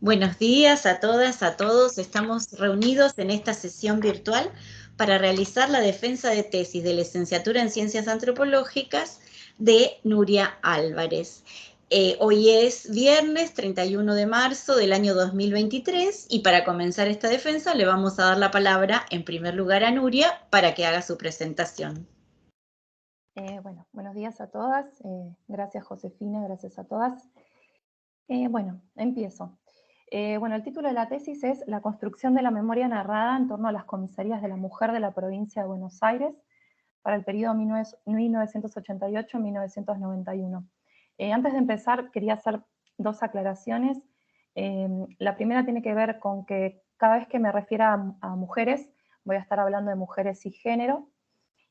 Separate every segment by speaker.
Speaker 1: Buenos días a todas, a todos. Estamos reunidos en esta sesión virtual para realizar la defensa de tesis de licenciatura en Ciencias Antropológicas de Nuria Álvarez. Hoy es viernes 31 de marzo del año 2023 y para comenzar esta defensa le vamos a dar la palabra en primer lugar a Nuria para que haga su presentación.
Speaker 2: Buenos días a todas. Gracias Josefina, gracias a todas. Empiezo. El título de la tesis es La construcción de la memoria narrada en torno a las comisarías de la mujer de la provincia de Buenos Aires para el periodo 1988-1991. Antes de empezar, quería hacer dos aclaraciones. La primera tiene que ver con que cada vez que me refiera a mujeres, voy a estar hablando de mujeres y género.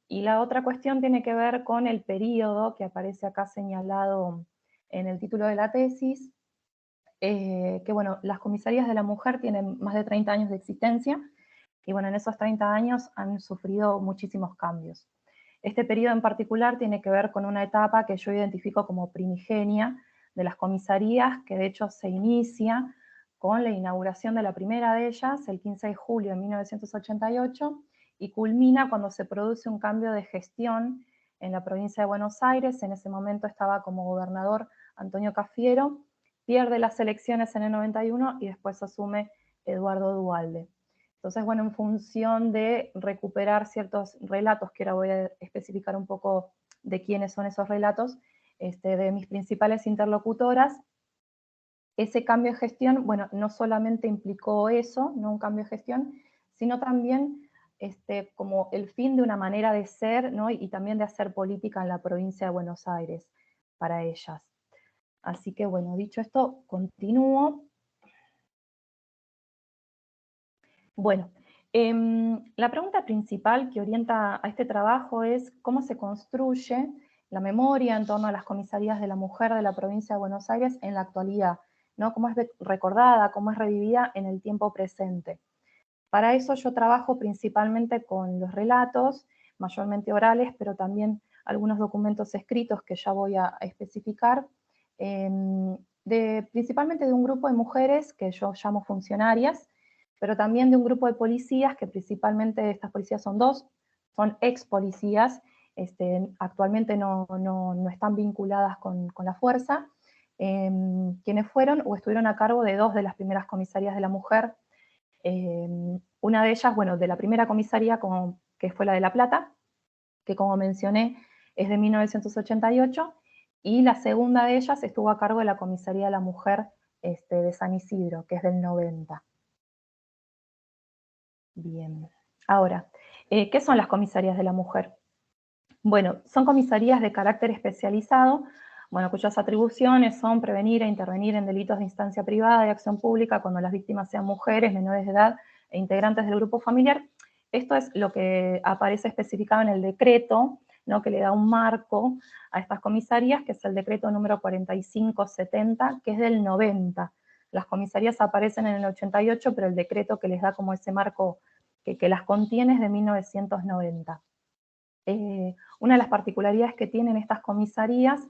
Speaker 2: Y la otra cuestión tiene que ver con el periodo que aparece acá señalado en el título de la tesis, las comisarías de la mujer tienen más de 30 años de existencia, y en esos 30 años han sufrido muchísimos cambios. Este periodo en particular tiene que ver con una etapa que yo identifico como primigenia de las comisarías, que de hecho se inicia con la inauguración de la primera de ellas, el 15 de julio de 1988, y culmina cuando se produce un cambio de gestión en la provincia de Buenos Aires. En ese momento estaba como gobernador Antonio Cafiero, pierde las elecciones en el 91 y después asume Eduardo Duhalde. Entonces, en función de recuperar ciertos relatos, que ahora voy a especificar un poco de quiénes son esos relatos, de mis principales interlocutoras, ese cambio de gestión, no solamente implicó eso, no un cambio de gestión, sino también como el fin de una manera de ser, ¿no? Y también de hacer política en la provincia de Buenos Aires para ellas. Así que dicho esto, continúo. La pregunta principal que orienta a este trabajo es cómo se construye la memoria en torno a las comisarías de la mujer de la provincia de Buenos Aires en la actualidad, ¿no? Cómo es recordada, cómo es revivida en el tiempo presente. Para eso yo trabajo principalmente con los relatos, mayormente orales, pero también algunos documentos escritos que ya voy a especificar, principalmente de un grupo de mujeres que yo llamo funcionarias, pero también de un grupo de policías, que principalmente estas policías son dos, son ex policías, actualmente no están vinculadas con la fuerza, quienes fueron o estuvieron a cargo de dos de las primeras comisarías de la mujer. Una de ellas, de la primera comisaría, que fue la de La Plata, que como mencioné es de 1988, y la segunda de ellas estuvo a cargo de la comisaría de la mujer de San Isidro, que es del 90. Bien, ahora, ¿qué son las comisarías de la mujer? Son comisarías de carácter especializado, cuyas atribuciones son prevenir e intervenir en delitos de instancia privada y acción pública cuando las víctimas sean mujeres, menores de edad e integrantes del grupo familiar. Esto es lo que aparece especificado en el decreto, ¿no? Que le da un marco a estas comisarías, que es el decreto número 4570, que es del 90. Las comisarías aparecen en el 88, pero el decreto que les da como ese marco que las contiene es de 1990. Una de las particularidades que tienen estas comisarías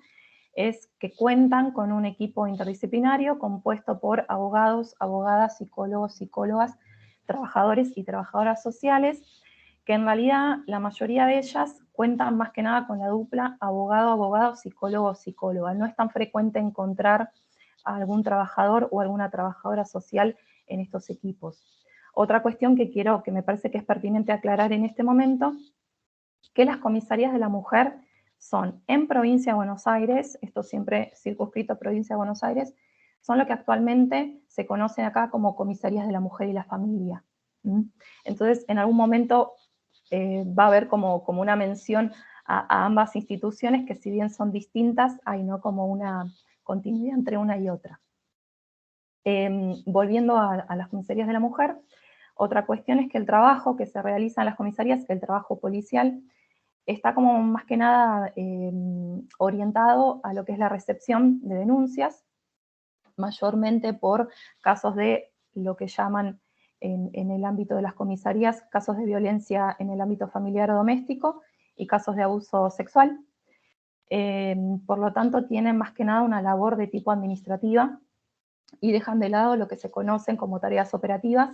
Speaker 2: es que cuentan con un equipo interdisciplinario compuesto por abogados, abogadas, psicólogos, psicólogas, trabajadores y trabajadoras sociales, que en realidad la mayoría de ellas cuentan más que nada con la dupla abogado-abogado, psicólogo-psicóloga. No es tan frecuente encontrar a algún trabajador o alguna trabajadora social en estos equipos. Otra cuestión que me parece que es pertinente aclarar en este momento, que las comisarías de la mujer son en provincia de Buenos Aires, esto siempre circunscrito a provincia de Buenos Aires, son lo que actualmente se conoce acá como comisarías de la mujer y la familia. Entonces, en algún momento va a haber como una mención a ambas instituciones, que si bien son distintas, hay no como una continuidad entre una y otra. Volviendo a las comisarías de la mujer, otra cuestión es que el trabajo que se realiza en las comisarías, el trabajo policial, está como más que nada orientado a lo que es la recepción de denuncias, mayormente por casos de lo que llaman en el ámbito de las comisarías, casos de violencia en el ámbito familiar o doméstico y casos de abuso sexual. Por lo tanto, tienen más que nada una labor de tipo administrativa, y dejan de lado lo que se conocen como tareas operativas,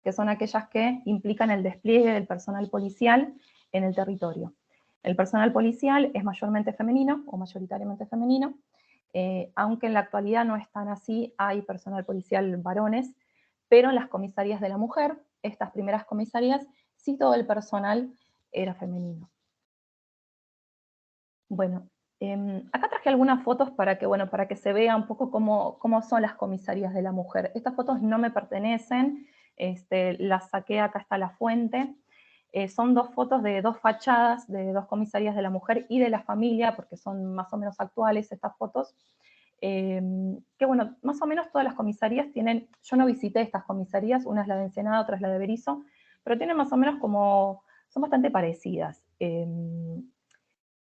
Speaker 2: que son aquellas que implican el despliegue del personal policial en el territorio. El personal policial es mayormente femenino o mayoritariamente femenino, aunque en la actualidad no es tan así, hay personal policial varones, pero en las comisarías de la mujer, estas primeras comisarías, sí todo el personal era femenino. Bueno, acá traje algunas fotos para que se vea un poco cómo son las comisarías de la mujer. Estas fotos no me pertenecen, las saqué, acá está la fuente. Son dos fotos de dos fachadas de dos comisarías de la mujer y de la familia, porque son más o menos actuales estas fotos. Que bueno, más o menos todas las comisarías tienen, yo no visité estas comisarías, una es la de Ensenada, otra es la de Berisso, pero tienen más o menos son bastante parecidas.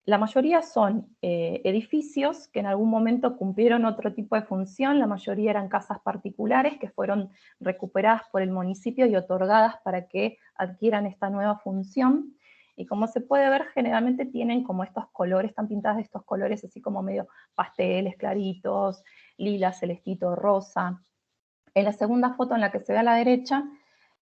Speaker 2: La mayoría son edificios que en algún momento cumplieron otro tipo de función, la mayoría eran casas particulares que fueron recuperadas por el municipio y otorgadas para que adquieran esta nueva función. Y como se puede ver, generalmente tienen como estos colores, están pintadas de estos colores así como medio pasteles, claritos, lila, celestito, rosa. En la segunda foto, en la que se ve a la derecha,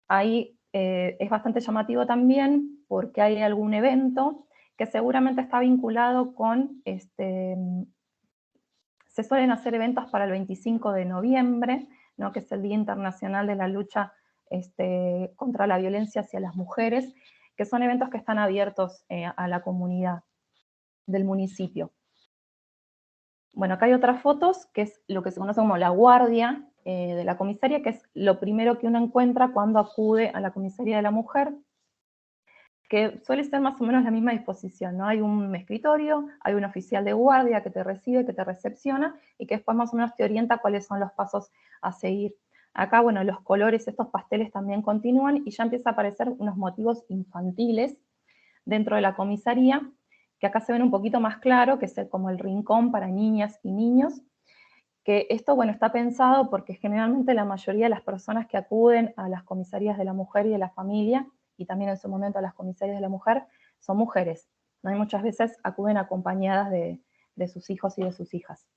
Speaker 2: ahí es bastante llamativo también porque hay algún evento que seguramente está vinculado con, se suelen hacer eventos para el 25 de noviembre, ¿no? Que es el Día Internacional de la Lucha contra la Violencia hacia las Mujeres, que son eventos que están abiertos a la comunidad del municipio. Bueno, acá hay otras fotos, que es lo que se conoce como la guardia de la comisaría, que es lo primero que uno encuentra cuando acude a la comisaría de la mujer, que suele ser más o menos la misma disposición, ¿no? Hay un escritorio, hay un oficial de guardia que te recibe, que te recepciona, y que después más o menos te orienta cuáles son los pasos a seguir. Acá, bueno, los colores, estos pasteles también continúan, y ya empieza a aparecer unos motivos infantiles dentro de la comisaría, que acá se ven un poquito más claro, que es como el rincón para niñas y niños, que esto, bueno, está pensado porque generalmente la mayoría de las personas que acuden a las comisarías de la mujer y de la familia, y también en su momento a las comisarías de la mujer, son mujeres, ¿no? Y muchas veces acuden acompañadas de sus hijos y de sus hijas.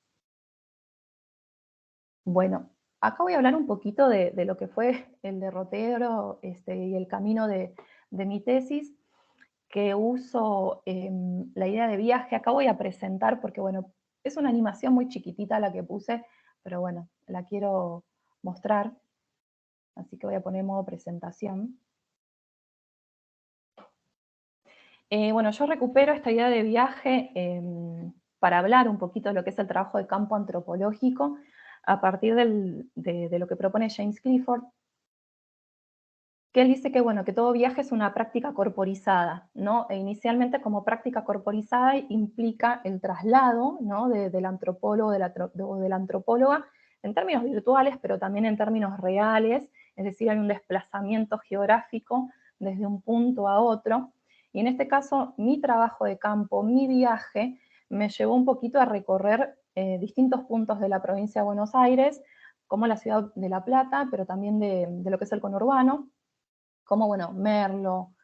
Speaker 2: Bueno, acá voy a hablar un poquito de lo que fue el derrotero y el camino de mi tesis, que uso la idea de viaje. Acá voy a presentar, porque bueno, es una animación muy chiquitita la que puse, pero bueno, la quiero mostrar, así que voy a poner modo presentación. Bueno, yo recupero esta idea de viaje para hablar un poquito de lo que es el trabajo de campo antropológico a partir de lo que propone James Clifford, que él dice que, bueno, que todo viaje es una práctica corporizada, ¿no? E inicialmente como práctica corporizada implica el traslado, ¿no? Del antropólogo o de la antropóloga en términos virtuales, pero también en términos reales, es decir, hay un desplazamiento geográfico desde un punto a otro. Y en este caso, mi trabajo de campo, mi viaje, me llevó un poquito a recorrer distintos puntos de la provincia de Buenos Aires, como la ciudad de La Plata, pero también de lo que es el conurbano, como, bueno, Merlo,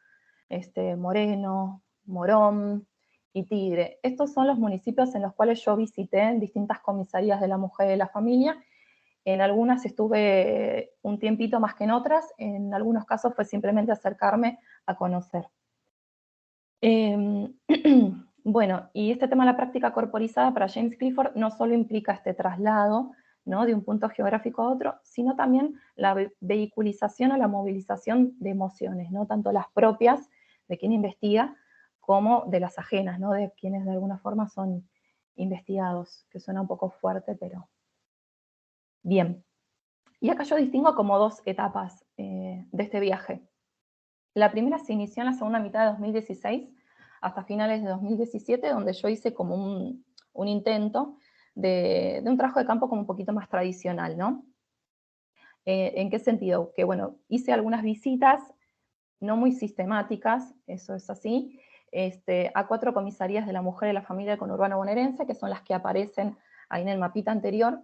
Speaker 2: Moreno, Morón y Tigre. Estos son los municipios en los cuales yo visité distintas comisarías de la mujer y de la familia. En algunas estuve un tiempito más que en otras, en algunos casos fue simplemente acercarme a conocer. Bueno, y este tema de la práctica corporizada para James Clifford no solo implica este traslado, ¿no? De un punto geográfico a otro, sino también la vehiculización o la movilización de emociones, ¿no? Tanto las propias de quien investiga como de las ajenas, ¿no? De quienes de alguna forma son investigados, que suena un poco fuerte, pero bien. Y acá yo distingo como dos etapas de este viaje. La primera se inició en la segunda mitad de 2016 hasta finales de 2017, donde yo hice como un intento de un trabajo de campo como un poquito más tradicional, ¿no? ¿En qué sentido? Que, bueno, hice algunas visitas no muy sistemáticas, eso es así, a 4 comisarías de la mujer y la familia del conurbano bonaerense, que son las que aparecen ahí en el mapita anterior,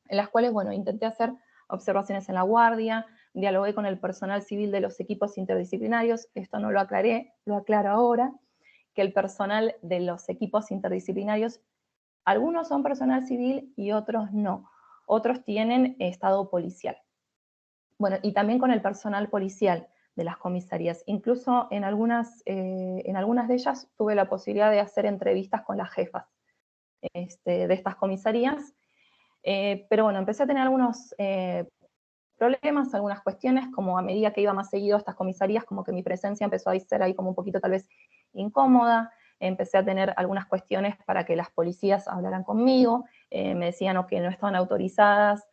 Speaker 2: en las cuales, bueno, intenté hacer observaciones en la guardia, dialogué con el personal civil de los equipos interdisciplinarios, esto no lo aclaré, lo aclaro ahora, que el personal de los equipos interdisciplinarios, algunos son personal civil y otros no. otros tienen estado policial. Bueno, y también con el personal policial de las comisarías. Incluso en algunas de ellas tuve la posibilidad de hacer entrevistas con las jefas de estas comisarías, pero bueno, empecé a tener algunos problemas, algunas cuestiones, como a medida que iba más seguido a estas comisarías, como que mi presencia empezó a ser ahí como un poquito tal vez incómoda, empecé a tener algunas cuestiones para que las policías hablaran conmigo, me decían o que no estaban autorizadas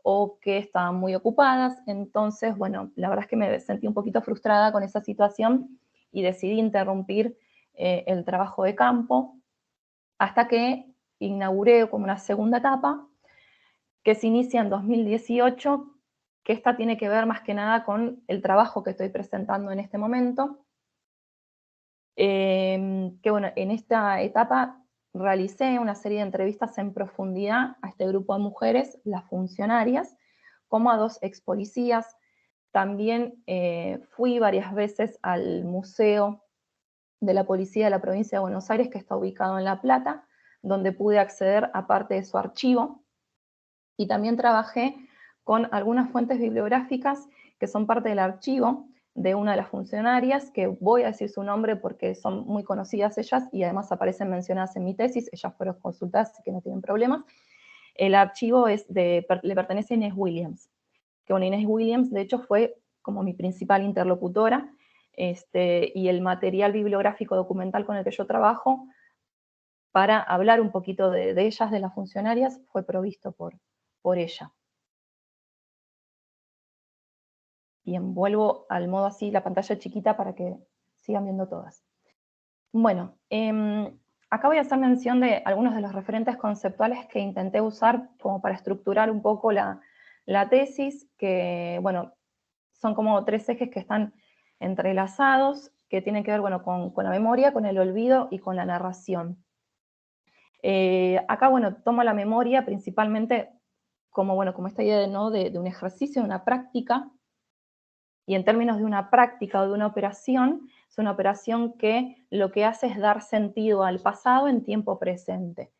Speaker 2: o que estaban muy ocupadas, entonces, bueno, la verdad es que me sentí un poquito frustrada con esa situación y decidí interrumpir el trabajo de campo hasta que inauguré como una segunda etapa que se inicia en 2018, que esta tiene que ver más que nada con el trabajo que estoy presentando en este momento. Que bueno, en esta etapa realicé una serie de entrevistas en profundidad a este grupo de mujeres, las funcionarias, como a 2 ex policías. También fui varias veces al Museo de la Policía de la Provincia de Buenos Aires, que está ubicado en La Plata, donde pude acceder a parte de su archivo. Y también trabajé con algunas fuentes bibliográficas que son parte del archivo de una de las funcionarias, que voy a decir su nombre porque son muy conocidas ellas y además aparecen mencionadas en mi tesis, ellas fueron consultadas, así que no tienen problemas. El archivo le pertenece a Inés Williams, que bueno, Inés Williams de hecho fue como mi principal interlocutora, y el material bibliográfico documental con el que yo trabajo para hablar un poquito de ellas, de las funcionarias, fue provisto por ella. Y envuelvo al modo así la pantalla chiquita para que sigan viendo todas. Bueno, acá voy a hacer mención de algunos de los referentes conceptuales que intenté usar como para estructurar un poco la tesis, que bueno, son como 3 ejes que están entrelazados, que tienen que ver bueno, con la memoria, con el olvido y con la narración. Acá, bueno, tomo la memoria principalmente como, bueno, como esta idea de un ejercicio, de una práctica, y en términos de una práctica o de una operación, es una operación que lo que hace es dar sentido al pasado en tiempo presente.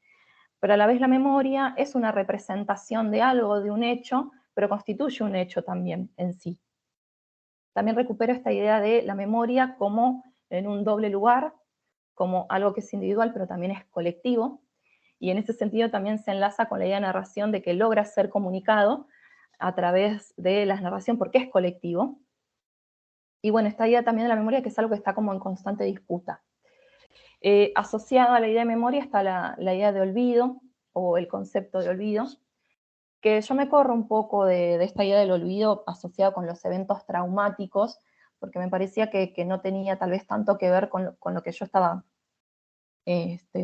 Speaker 2: Pero a la vez la memoria es una representación de algo, de un hecho, pero constituye un hecho también en sí. También recupero esta idea de la memoria como en un doble lugar, como algo que es individual, pero también es colectivo. Y en ese sentido también se enlaza con la idea de narración de que logra ser comunicado a través de la narración porque es colectivo. Y bueno, esta idea también de la memoria que es algo que está como en constante disputa. Asociado a la idea de memoria está la idea de olvido o el concepto de olvido, que yo me corro un poco de esta idea del olvido asociado con los eventos traumáticos, porque me parecía que no tenía tal vez tanto que ver con lo que yo estaba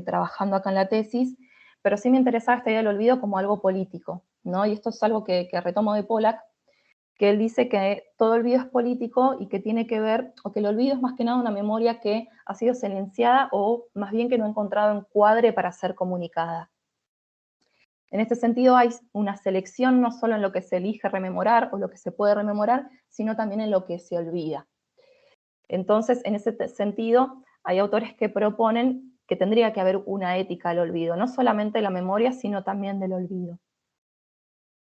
Speaker 2: trabajando acá en la tesis, pero sí me interesaba esta idea del olvido como algo político, ¿no? Y esto es algo que retomo de Pollack, que él dice que todo olvido es político y que tiene que ver, o que el olvido es más que nada una memoria que ha sido silenciada o más bien que no ha encontrado encuadre para ser comunicada. En este sentido hay una selección no solo en lo que se elige rememorar o lo que se puede rememorar, sino también en lo que se olvida. Entonces, en ese sentido, hay autores que proponen que tendría que haber una ética del olvido, no solamente de la memoria, sino también del olvido.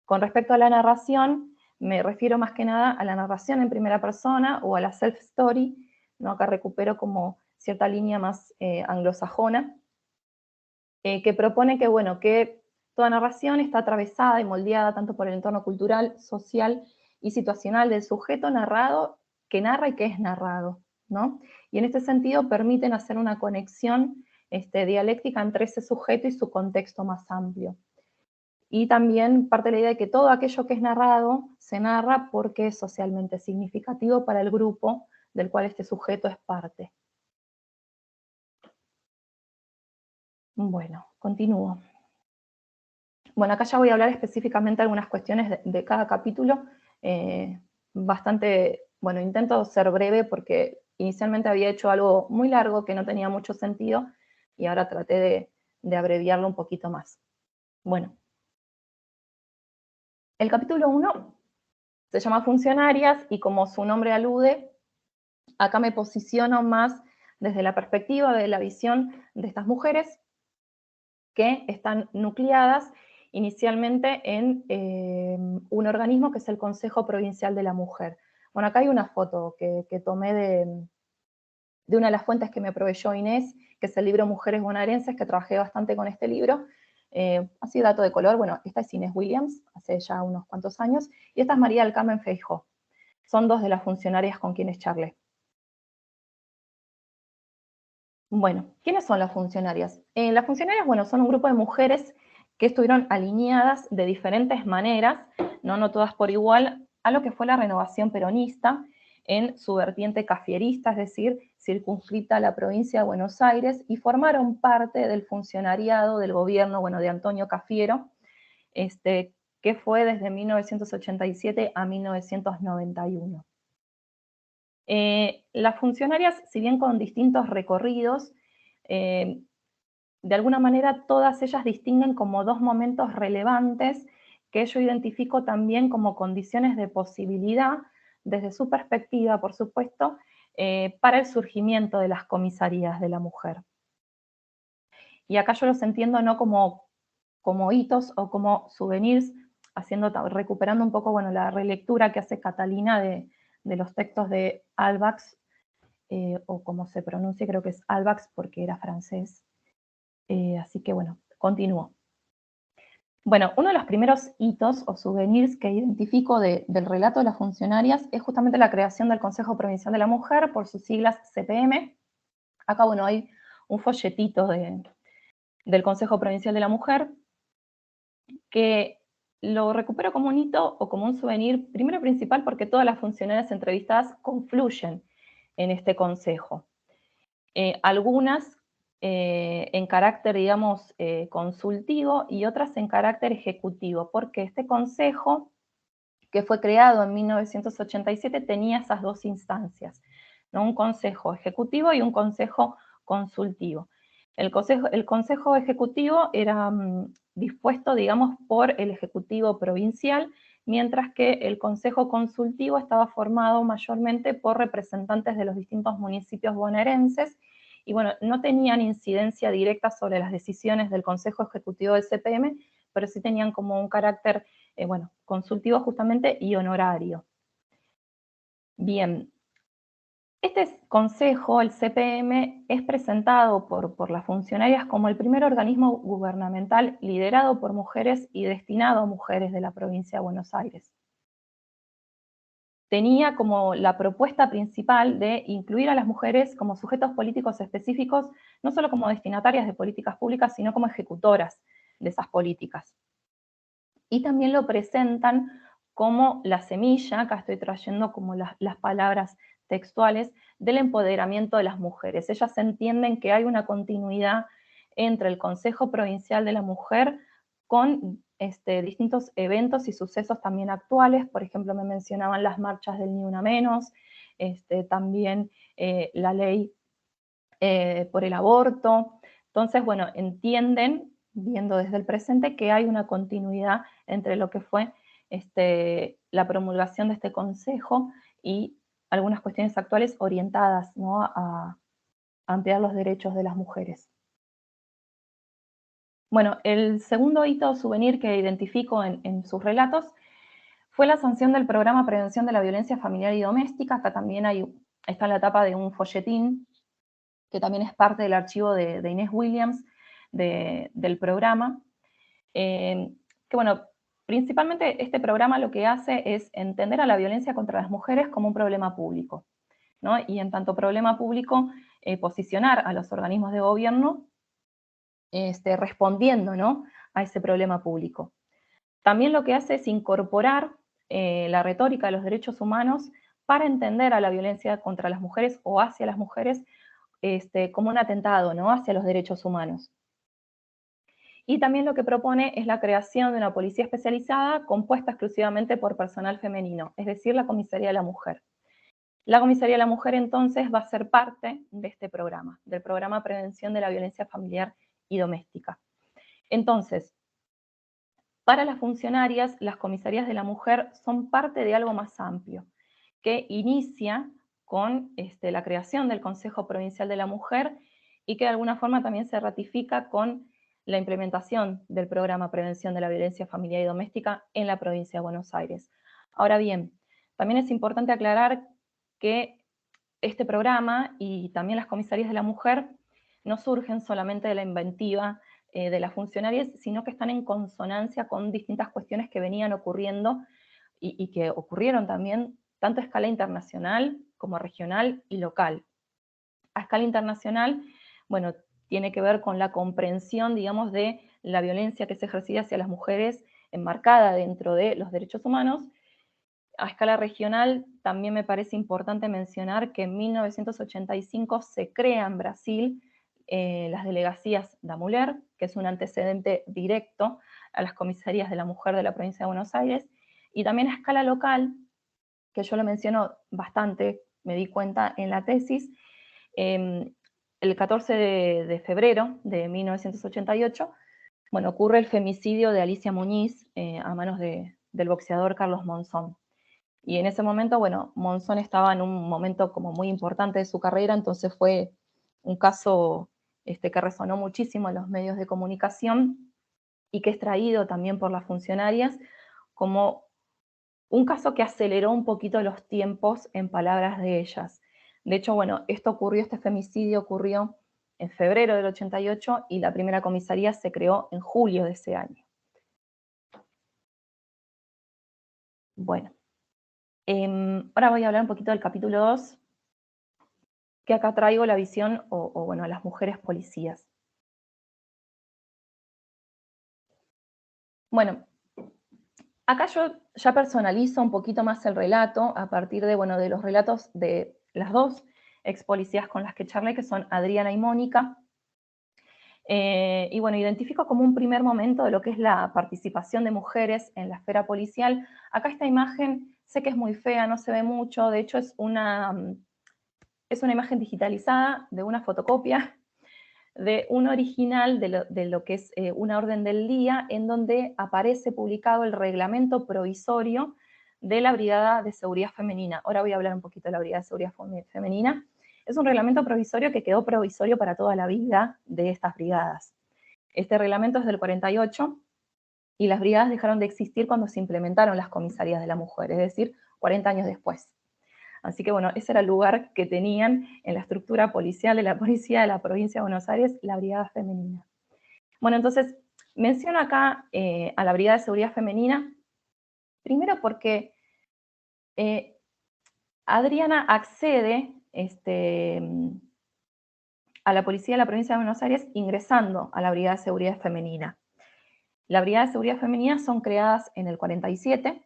Speaker 2: Con respecto a la narración, me refiero más que nada a la narración en primera persona o a la self-story, ¿no? Acá recupero como cierta línea más anglosajona, que propone que, bueno, que toda narración está atravesada y moldeada tanto por el entorno cultural, social y situacional del sujeto narrado, que narra y que es narrado, ¿no? Y en este sentido permiten hacer una conexión dialéctica entre ese sujeto y su contexto más amplio. Y también parte de la idea de que todo aquello que es narrado se narra porque es socialmente significativo para el grupo del cual este sujeto es parte. Bueno, continúo. Bueno, acá ya voy a hablar específicamente de algunas cuestiones de cada capítulo. Bastante, bueno, intento ser breve porque inicialmente había hecho algo muy largo que no tenía mucho sentido y ahora traté de abreviarlo un poquito más. Bueno, el capítulo 1 se llama Funcionarias y como su nombre alude, acá me posiciono más desde la perspectiva de la visión de estas mujeres que están nucleadas inicialmente en un organismo que es el Consejo Provincial de la Mujer. Bueno, acá hay una foto que tomé de una de las fuentes que me proveyó Inés, que es el libro Mujeres Bonaerenses, que trabajé bastante con este libro. Así, dato de color, bueno, esta es Inés Williams, hace ya unos cuantos años, y esta es María del Carmen Feijó. Son dos de las funcionarias con quienes charlé. Bueno, ¿quiénes son las funcionarias? Las funcionarias, bueno, son un grupo de mujeres que estuvieron alineadas de diferentes maneras, no todas por igual, a lo que fue la renovación peronista en su vertiente cafierista, es decir, circunscrita a la provincia de Buenos Aires, y formaron parte del funcionariado del gobierno, bueno, de Antonio Cafiero, que fue desde 1987 a 1991. Las funcionarias, si bien con distintos recorridos, de alguna manera todas ellas distinguen como dos momentos relevantes que yo identifico también como condiciones de posibilidad, desde su perspectiva, por supuesto, para el surgimiento de las comisarías de la mujer. Y acá yo los entiendo no como hitos o como souvenirs, recuperando un poco, bueno, la relectura que hace Catalina de los textos de Albax, o como se pronuncia, creo que es Albax porque era francés. Así que bueno, continúo. Bueno, uno de los primeros hitos o souvenirs que identifico del relato de las funcionarias es justamente la creación del Consejo Provincial de la Mujer, por sus siglas CPM. Acá, bueno, hay un folletito del Consejo Provincial de la Mujer que lo recupero como un hito o como un souvenir, primero principal porque todas las funcionarias entrevistadas confluyen en este consejo. Algunas en carácter, digamos, consultivo y otras en carácter ejecutivo, porque este consejo, que fue creado en 1987, tenía esas dos instancias, ¿no? Un consejo ejecutivo y un consejo consultivo. El consejo ejecutivo era dispuesto, digamos, por el Ejecutivo Provincial, mientras que el consejo consultivo estaba formado mayormente por representantes de los distintos municipios bonaerenses y, bueno, no tenían incidencia directa sobre las decisiones del Consejo Ejecutivo del CPM, pero sí tenían como un carácter, bueno, consultivo justamente y honorario. Bien, este consejo, el CPM, es presentado por las funcionarias como el primer organismo gubernamental liderado por mujeres y destinado a mujeres de la provincia de Buenos Aires. Tenía como la propuesta principal de incluir a las mujeres como sujetos políticos específicos, no solo como destinatarias de políticas públicas, sino como ejecutoras de esas políticas. Y también lo presentan como la semilla, acá estoy trayendo como las palabras textuales, del empoderamiento de las mujeres. Ellas entienden que hay una continuidad entre el Consejo Provincial de la Mujer con distintos eventos y sucesos también actuales. Por ejemplo, me mencionaban las marchas del Ni Una Menos, también la ley por el aborto. Entonces, bueno, entienden, viendo desde el presente, que hay una continuidad entre lo que fue la promulgación de este consejo y algunas cuestiones actuales orientadas, ¿no?, a ampliar los derechos de las mujeres. Bueno, el segundo hito o souvenir que identifico en sus relatos fue la sanción del programa Prevención de la Violencia Familiar y Doméstica. Acá también está la tapa de un folletín que también es parte del archivo de Inés Williams del programa. Que bueno, principalmente este programa lo que hace es entender a la violencia contra las mujeres como un problema público, ¿no? Y en tanto problema público, posicionar a los organismos de gobierno respondiendo, ¿no?, a ese problema público. También lo que hace es incorporar la retórica de los derechos humanos para entender a la violencia contra las mujeres o hacia las mujeres como un atentado, ¿no?, hacia los derechos humanos. Y también lo que propone es la creación de una policía especializada compuesta exclusivamente por personal femenino, es decir, la Comisaría de la Mujer. La Comisaría de la Mujer entonces va a ser parte de este programa, del programa Prevención de la Violencia Familiar y Doméstica. Entonces, para las funcionarias, las comisarías de la mujer son parte de algo más amplio, que inicia con la creación del Consejo Provincial de la Mujer y que de alguna forma también se ratifica con la implementación del programa Prevención de la Violencia Familiar y Doméstica en la provincia de Buenos Aires. Ahora bien, también es importante aclarar que este programa y también las comisarías de la mujer no surgen solamente de la inventiva de las funcionarias, sino que están en consonancia con distintas cuestiones que venían ocurriendo y que ocurrieron también tanto a escala internacional como regional y local. A escala internacional, bueno, tiene que ver con la comprensión, digamos, de la violencia que se ejercía hacia las mujeres enmarcada dentro de los derechos humanos. A escala regional, también me parece importante mencionar que en 1985 se crea en Brasil las delegacias da Mulher, que es un antecedente directo a las comisarías de la mujer de la provincia de Buenos Aires, y también a escala local, que yo lo menciono bastante, me di cuenta en la tesis, el 14 de febrero de 1988, bueno, ocurre el femicidio de Alicia Muñiz a manos del boxeador Carlos Monzón. Y en ese momento, bueno, Monzón estaba en un momento como muy importante de su carrera, entonces fue un caso que resonó muchísimo en los medios de comunicación y que es traído también por las funcionarias como un caso que aceleró un poquito los tiempos en palabras de ellas. De hecho, bueno, este femicidio ocurrió en febrero del 88 y la primera comisaría se creó en julio de ese año. Bueno, ahora voy a hablar un poquito del capítulo 2, que acá traigo la visión, bueno, a las mujeres policías. Bueno, acá yo ya personalizo un poquito más el relato a partir de, bueno, de los relatos de las dos ex policías con las que charlé, que son Adriana y Mónica. Y bueno, identifico como un primer momento de lo que es la participación de mujeres en la esfera policial. Acá esta imagen, sé que es muy fea, no se ve mucho, de hecho es una imagen digitalizada de una fotocopia de un original de lo que es una orden del día, en donde aparece publicado el reglamento provisorio de la Brigada de Seguridad Femenina. Ahora voy a hablar un poquito de la Brigada de Seguridad Femenina. Es un reglamento provisorio que quedó provisorio para toda la vida de estas brigadas. Este reglamento es del 48 y las brigadas dejaron de existir cuando se implementaron las comisarías de la mujer, es decir, 40 años después. Así que bueno, ese era el lugar que tenían en la estructura policial de la policía de la provincia de Buenos Aires, la Brigada Femenina. Bueno, entonces menciono acá a la Brigada de Seguridad Femenina, primero porque Adriana accede a la policía de la provincia de Buenos Aires ingresando a la Brigada de Seguridad Femenina. La Brigada de Seguridad Femenina son creadas en el 47,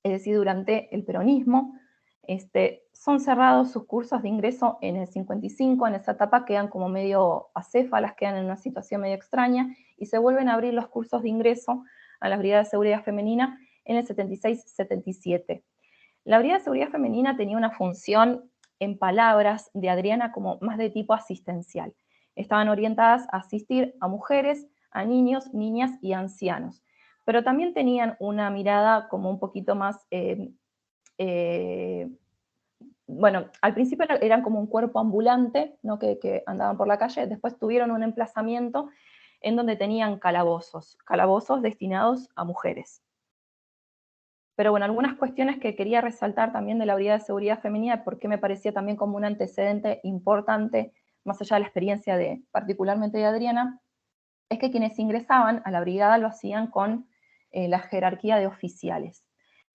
Speaker 2: es decir, durante el peronismo. Son cerrados sus cursos de ingreso en el 55, en esa etapa quedan como medio acéfalas, quedan en una situación medio extraña, y se vuelven a abrir los cursos de ingreso a la Brigada de Seguridad Femenina en el 76-77. La Brigada de Seguridad Femenina tenía una función, en palabras de Adriana, como más de tipo asistencial. Estaban orientadas a asistir a mujeres, a niños, niñas y ancianos, pero también tenían una mirada como un poquito más bueno, al principio eran como un cuerpo ambulante, ¿no? que andaban por la calle, después tuvieron un emplazamiento en donde tenían calabozos destinados a mujeres. Pero bueno, algunas cuestiones que quería resaltar también de la Brigada de Seguridad Femenina, porque me parecía también como un antecedente importante, más allá de la experiencia particularmente de Adriana, es que quienes ingresaban a la brigada lo hacían con la jerarquía de oficiales.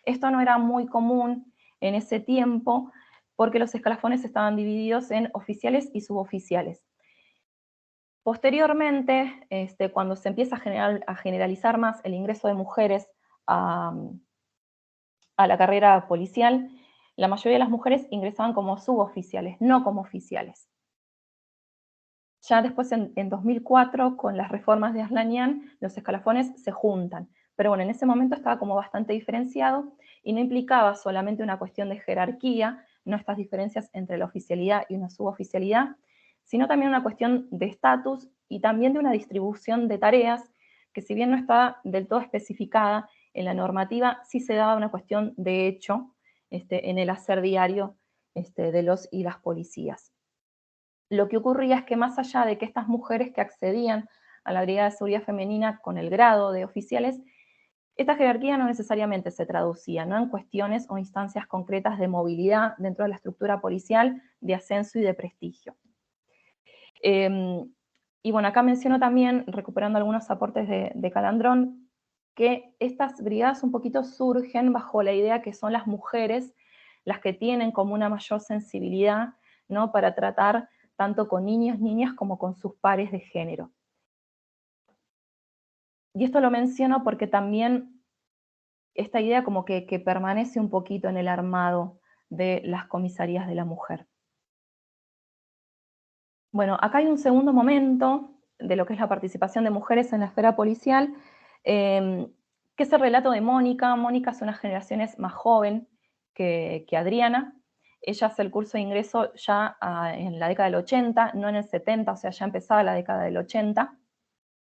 Speaker 2: Esto no era muy común en ese tiempo porque los escalafones estaban divididos en oficiales y suboficiales. Posteriormente, cuando se empieza a generalizar más el ingreso de mujeres a la carrera policial, la mayoría de las mujeres ingresaban como suboficiales, no como oficiales. Ya después, en 2004, con las reformas de Aslanian, los escalafones se juntan. Pero bueno, en ese momento estaba como bastante diferenciado y no implicaba solamente una cuestión de jerarquía, no estas diferencias entre la oficialidad y una suboficialidad, sino también una cuestión de estatus y también de una distribución de tareas que, si bien no está del todo especificada en la normativa, sí se daba una cuestión de hecho en el hacer diario de los y las policías. Lo que ocurría es que, más allá de que estas mujeres que accedían a la Brigada de Seguridad Femenina con el grado de oficiales, esta jerarquía no necesariamente se traducía, ¿no?, en cuestiones o instancias concretas de movilidad dentro de la estructura policial, de ascenso y de prestigio. Y bueno, acá menciono también, recuperando algunos aportes de Calandrón, que estas brigadas un poquito surgen bajo la idea que son las mujeres las que tienen como una mayor sensibilidad, ¿no?, para tratar tanto con niños, niñas, como con sus pares de género. Y esto lo menciono porque también esta idea como que permanece un poquito en el armado de las comisarías de la mujer. Bueno, acá hay un segundo momento de lo que es la participación de mujeres en la esfera policial, que es el relato de Mónica. Mónica es unas generaciones más joven que Adriana. Ella hace el curso de ingreso ya en la década del 80, no en el 70, o sea, ya empezaba la década del 80.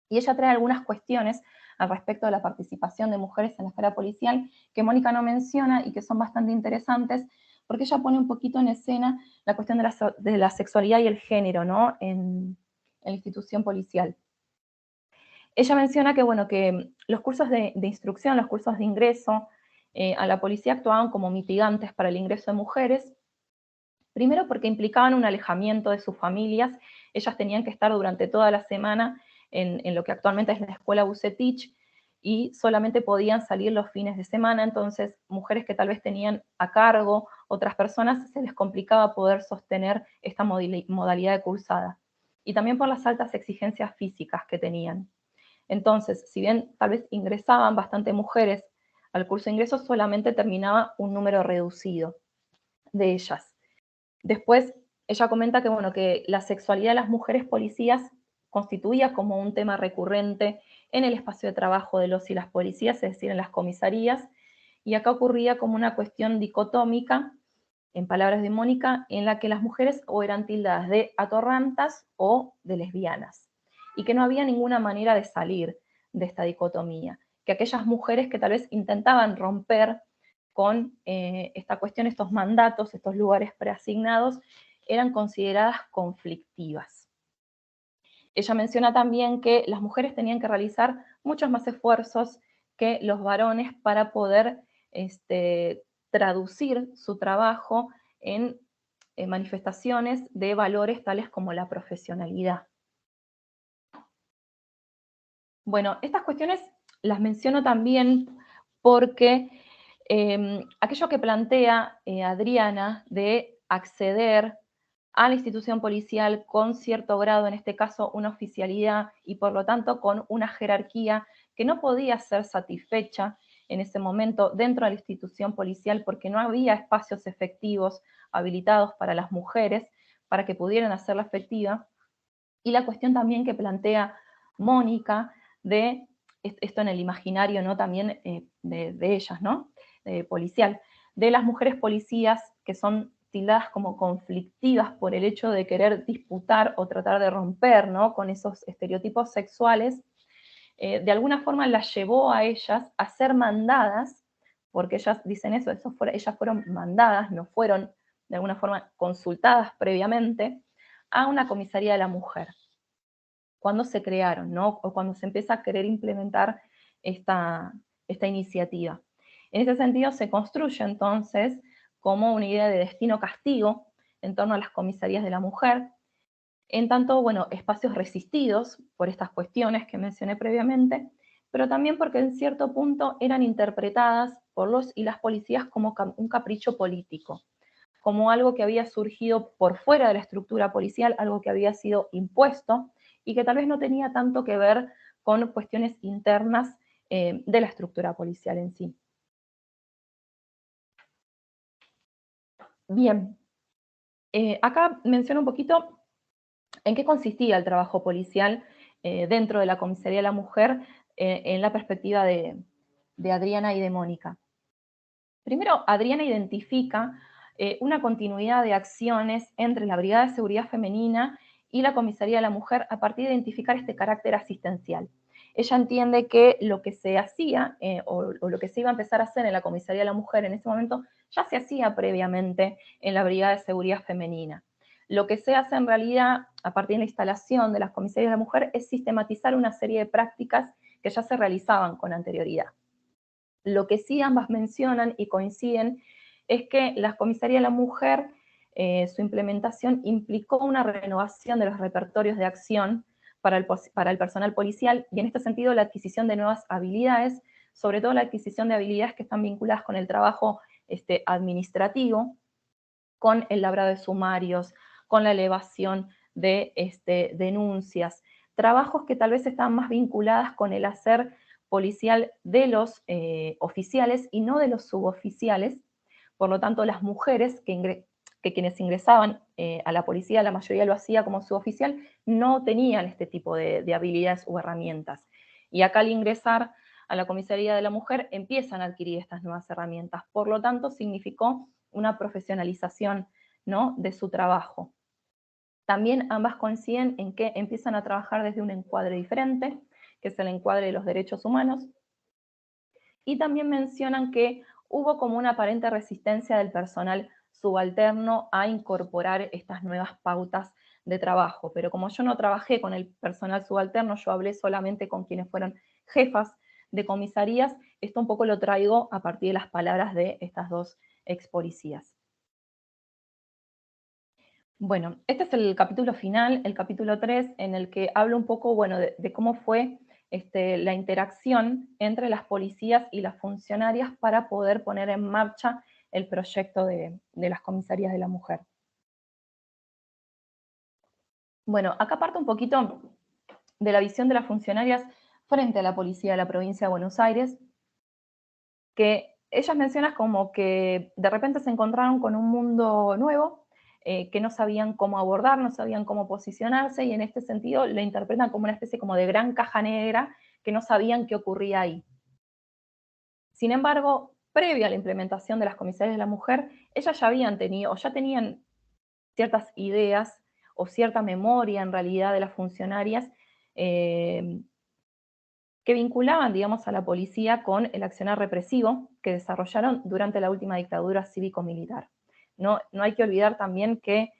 Speaker 2: Y ella trae algunas cuestiones al respecto de la participación de mujeres en la esfera policial que Mónica no menciona y que son bastante interesantes, porque ella pone un poquito en escena la cuestión de la sexualidad y el género, ¿no?, en la institución policial. Ella menciona que, bueno, que los cursos de instrucción, los cursos de ingreso a la policía actuaban como mitigantes para el ingreso de mujeres, primero porque implicaban un alejamiento de sus familias. Ellas tenían que estar durante toda la semana en lo que actualmente es la escuela Bucetich, y solamente podían salir los fines de semana. Entonces, mujeres que tal vez tenían a cargo otras personas, se les complicaba poder sostener esta modalidad de cursada. Y también por las altas exigencias físicas que tenían. Entonces, si bien tal vez ingresaban bastante mujeres al curso de ingreso, solamente terminaba un número reducido de ellas. Después, ella comenta que, bueno, que la sexualidad de las mujeres policías constituía como un tema recurrente en el espacio de trabajo de los y las policías, es decir, en las comisarías, y acá ocurría como una cuestión dicotómica, en palabras de Mónica, en la que las mujeres o eran tildadas de atorrantas o de lesbianas, y que no había ninguna manera de salir de esta dicotomía, que aquellas mujeres que tal vez intentaban romper con esta cuestión, estos mandatos, estos lugares preasignados, eran consideradas conflictivas. Ella menciona también que las mujeres tenían que realizar muchos más esfuerzos que los varones para poder traducir su trabajo en manifestaciones de valores tales como la profesionalidad. Bueno, estas cuestiones las menciono también porque aquello que plantea Adriana de acceder a la institución policial con cierto grado, en este caso una oficialidad, y por lo tanto con una jerarquía que no podía ser satisfecha en ese momento dentro de la institución policial porque no había espacios efectivos habilitados para las mujeres para que pudieran hacerla efectiva. Y la cuestión también que plantea Mónica de esto en el imaginario, ¿no?, también de ellas, ¿no?, policial, de las mujeres policías que son tildadas como conflictivas por el hecho de querer disputar o tratar de romper, ¿no?, con esos estereotipos sexuales. De alguna forma las llevó a ellas a ser mandadas, porque ellas dicen eso, ellas fueron mandadas, no fueron de alguna forma consultadas previamente, a una comisaría de la mujer, cuando se crearon, ¿no?, o cuando se empieza a querer implementar esta iniciativa. En ese sentido se construye entonces como una idea de destino-castigo en torno a las comisarías de la mujer, en tanto, bueno, espacios resistidos por estas cuestiones que mencioné previamente, pero también porque en cierto punto eran interpretadas por los y las policías como un capricho político, como algo que había surgido por fuera de la estructura policial, algo que había sido impuesto y que tal vez no tenía tanto que ver con cuestiones internas de la estructura policial en sí. Bien, acá menciono un poquito en qué consistía el trabajo policial dentro de la Comisaría de la Mujer en la perspectiva de Adriana y de Mónica. Primero, Adriana identifica una continuidad de acciones entre la Brigada de Seguridad Femenina y la Comisaría de la Mujer a partir de identificar este carácter asistencial. Ella entiende que lo que se hacía o lo que se iba a empezar a hacer en la Comisaría de la Mujer en ese momento ya se hacía previamente en la Brigada de Seguridad Femenina. Lo que se hace en realidad, a partir de la instalación de las comisarías de la mujer, es sistematizar una serie de prácticas que ya se realizaban con anterioridad. Lo que sí ambas mencionan y coinciden es que las comisarías de la mujer, su implementación implicó una renovación de los repertorios de acción para el personal policial y en este sentido la adquisición de nuevas habilidades, sobre todo la adquisición de habilidades que están vinculadas con el trabajo administrativo, con el labrado de sumarios, con la elevación de denuncias, trabajos que tal vez están más vinculadas con el hacer policial de los oficiales y no de los suboficiales. Por lo tanto, las mujeres que quienes ingresaban a la policía, la mayoría lo hacía como suboficial, no tenían este tipo de habilidades u herramientas. Y acá al ingresar a la comisaría de la mujer empiezan a adquirir estas nuevas herramientas. Por lo tanto, significó una profesionalización, ¿no?, de su trabajo. También ambas coinciden en que empiezan a trabajar desde un encuadre diferente, que es el encuadre de los derechos humanos, y también mencionan que hubo como una aparente resistencia del personal subalterno a incorporar estas nuevas pautas de trabajo. Pero como yo no trabajé con el personal subalterno, yo hablé solamente con quienes fueron jefas de comisarías, esto un poco lo traigo a partir de las palabras de estas dos ex policías. Bueno, este es el capítulo final, el capítulo 3, en el que hablo un poco, bueno, de cómo fue la interacción entre las policías y las funcionarias para poder poner en marcha el proyecto de las comisarías de la mujer. Bueno, acá parto un poquito de la visión de las funcionarias frente a la policía de la provincia de Buenos Aires, que ellas mencionan como que de repente se encontraron con un mundo nuevo, que no sabían cómo abordar, no sabían cómo posicionarse, y en este sentido lo interpretan como una especie como de gran caja negra que no sabían qué ocurría ahí. Sin embargo, previo a la implementación de las comisarías de la mujer, ellas ya habían tenido, o ya tenían ciertas ideas o cierta memoria en realidad de las funcionarias que vinculaban, digamos, a la policía con el accionar represivo que desarrollaron durante la última dictadura cívico-militar. No hay que olvidar también que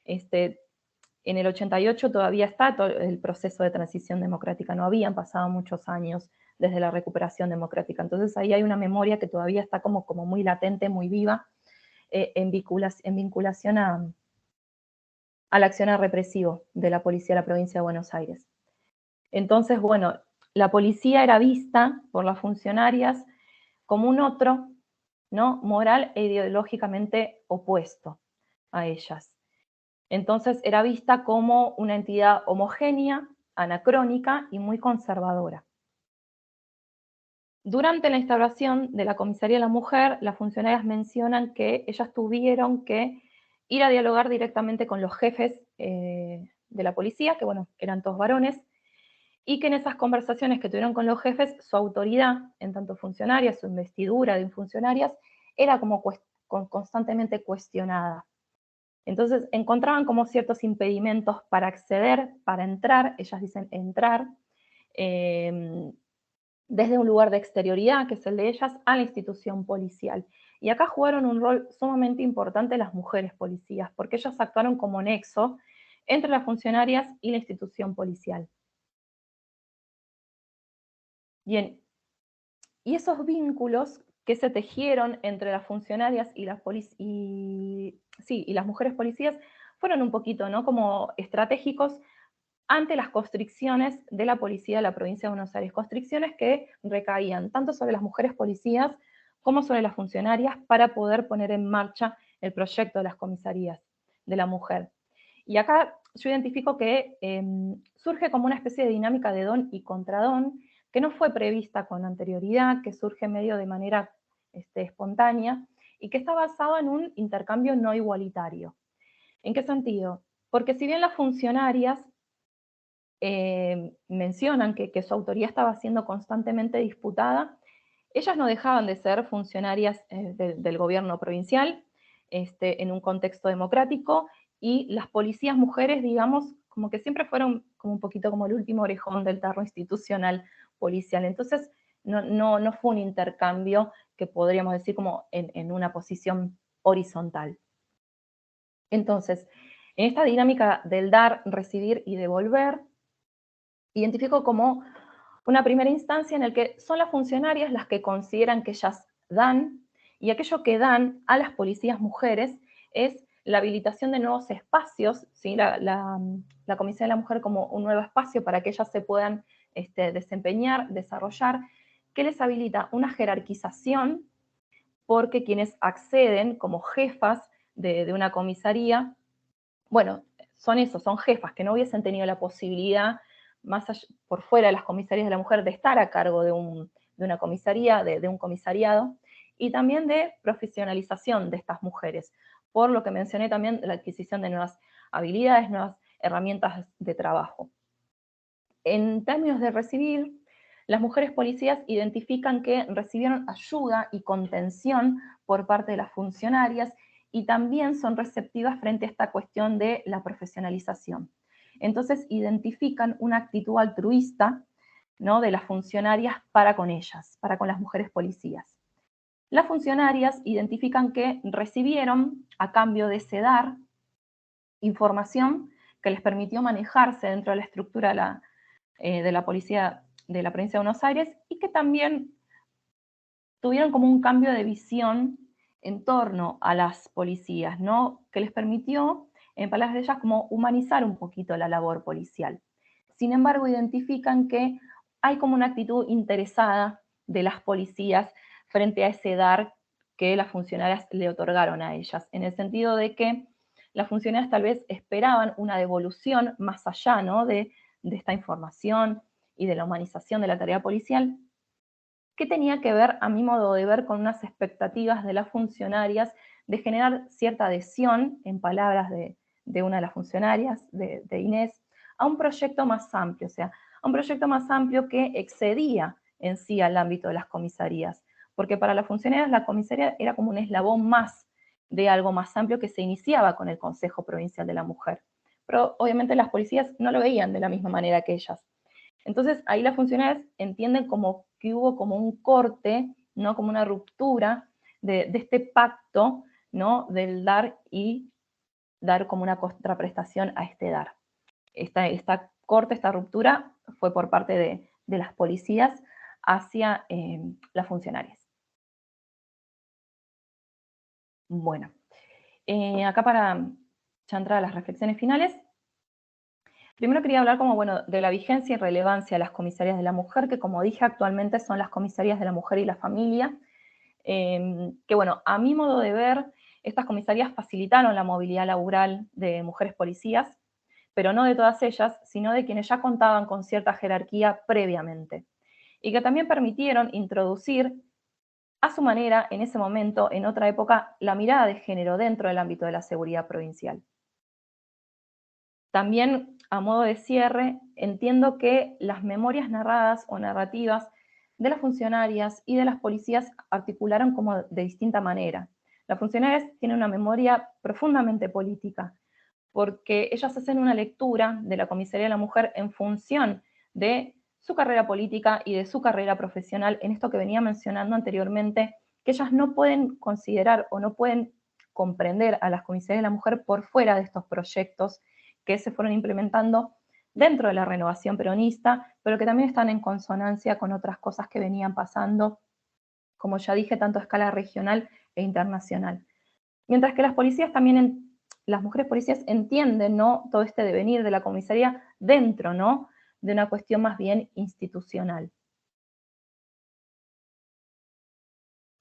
Speaker 2: en el 88 todavía está todo el proceso de transición democrática, no habían pasado muchos años desde la recuperación democrática. Entonces ahí hay una memoria que todavía está como muy latente, muy viva, en vinculación al accionar represivo de la policía de la provincia de Buenos Aires. Entonces, bueno, la policía era vista por las funcionarias como un otro, ¿no?, moral e ideológicamente opuesto a ellas. Entonces era vista como una entidad homogénea, anacrónica y muy conservadora. Durante la instauración de la Comisaría de la Mujer, las funcionarias mencionan que ellas tuvieron que ir a dialogar directamente con los jefes de la policía, que bueno, eran todos varones, y que en esas conversaciones que tuvieron con los jefes, su autoridad, en tanto funcionarias, su investidura de funcionarias, era como constantemente cuestionada. Entonces encontraban como ciertos impedimentos para acceder, para entrar, ellas dicen entrar, desde un lugar de exterioridad, que es el de ellas, a la institución policial. Y acá jugaron un rol sumamente importante las mujeres policías, porque ellas actuaron como nexo entre las funcionarias y la institución policial. Bien, y esos vínculos que se tejieron entre las funcionarias y las mujeres policías fueron un poquito, ¿no?, como estratégicos ante las constricciones de la policía de la provincia de Buenos Aires, constricciones que recaían tanto sobre las mujeres policías como sobre las funcionarias para poder poner en marcha el proyecto de las comisarías de la mujer. Y acá yo identifico que surge como una especie de dinámica de don y contradón que no fue prevista con anterioridad, que surge medio de manera espontánea y que está basado en un intercambio no igualitario. ¿En qué sentido? Porque si bien las funcionarias mencionan que su autoría estaba siendo constantemente disputada, ellas no dejaban de ser funcionarias del gobierno provincial en un contexto democrático, y las policías mujeres, digamos, como que siempre fueron como un poquito como el último orejón del tarro institucional policial. Entonces, no fue un intercambio que podríamos decir como en una posición horizontal. Entonces, En esta dinámica del dar, recibir y devolver, identifico como una primera instancia en la que son las funcionarias las que consideran que ellas dan, y aquello que dan a las policías mujeres es la habilitación de nuevos espacios, ¿sí? La Comisión de la Mujer como un nuevo espacio para que ellas se puedan desempeñar, desarrollar, que les habilita una jerarquización, porque quienes acceden como jefas de una comisaría, bueno, son eso, son jefas que no hubiesen tenido la posibilidad, más allá, por fuera de las comisarías de la mujer, de estar a cargo de una comisaría, de un comisariado, y también de profesionalización de estas mujeres, por lo que mencioné también la adquisición de nuevas habilidades, nuevas herramientas de trabajo. En términos de recibir, las mujeres policías identifican que recibieron ayuda y contención por parte de las funcionarias y también son receptivas frente a esta cuestión de la profesionalización. Entonces identifican una actitud altruista, ¿no?, de las funcionarias para con ellas, para con las mujeres policías. Las funcionarias identifican que recibieron, a cambio de ese dar, información que les permitió manejarse dentro de la estructura de la policía de la provincia de Buenos Aires, y que también tuvieron como un cambio de visión en torno a las policías, ¿no?, que les permitió, en palabras de ellas, como humanizar un poquito la labor policial. Sin embargo, identifican que hay como una actitud interesada de las policías frente a ese dar que las funcionarias le otorgaron a ellas, en el sentido de que las funcionarias tal vez esperaban una devolución más allá, ¿no?, de esta información y de la humanización de la tarea policial, que tenía que ver, a mi modo de ver, con unas expectativas de las funcionarias de generar cierta adhesión, en palabras de una de las funcionarias, de Inés, a un proyecto más amplio, o sea, a un proyecto más amplio que excedía en sí al ámbito de las comisarías, porque para las funcionarias la comisaría era como un eslabón más de algo más amplio que se iniciaba con el Consejo Provincial de la Mujer. Pero obviamente las policías no lo veían de la misma manera que ellas. Entonces, ahí las funcionarias entienden como que hubo como un corte, ¿no?, como una ruptura de este pacto, ¿no?, del dar y dar como una contraprestación a este dar. Esta corte, esta ruptura fue por parte de las policías hacia las funcionarias. Bueno, acá para ya entrar a las reflexiones finales, primero quería hablar como, bueno, de la vigencia y relevancia de las comisarías de la mujer, que como dije actualmente son las comisarías de la mujer y la familia, que bueno, a mi modo de ver, estas comisarías facilitaron la movilidad laboral de mujeres policías, pero no de todas ellas, sino de quienes ya contaban con cierta jerarquía previamente, y que también permitieron introducir a su manera, en ese momento, en otra época, la mirada de género dentro del ámbito de la seguridad provincial. También, a modo de cierre, entiendo que las memorias narradas o narrativas de las funcionarias y de las policías articularon como de distinta manera. Las funcionarias tienen una memoria profundamente política, porque ellas hacen una lectura de la Comisaría de la Mujer en función de su carrera política y de su carrera profesional, en esto que venía mencionando anteriormente, que ellas no pueden considerar o no pueden comprender a las comisarías de la mujer por fuera de estos proyectos que se fueron implementando dentro de la renovación peronista, pero que también están en consonancia con otras cosas que venían pasando, como ya dije, tanto a escala regional e internacional. Mientras que las policías también, las mujeres policías entienden, ¿no?, todo este devenir de la comisaría dentro, ¿no?, de una cuestión más bien institucional.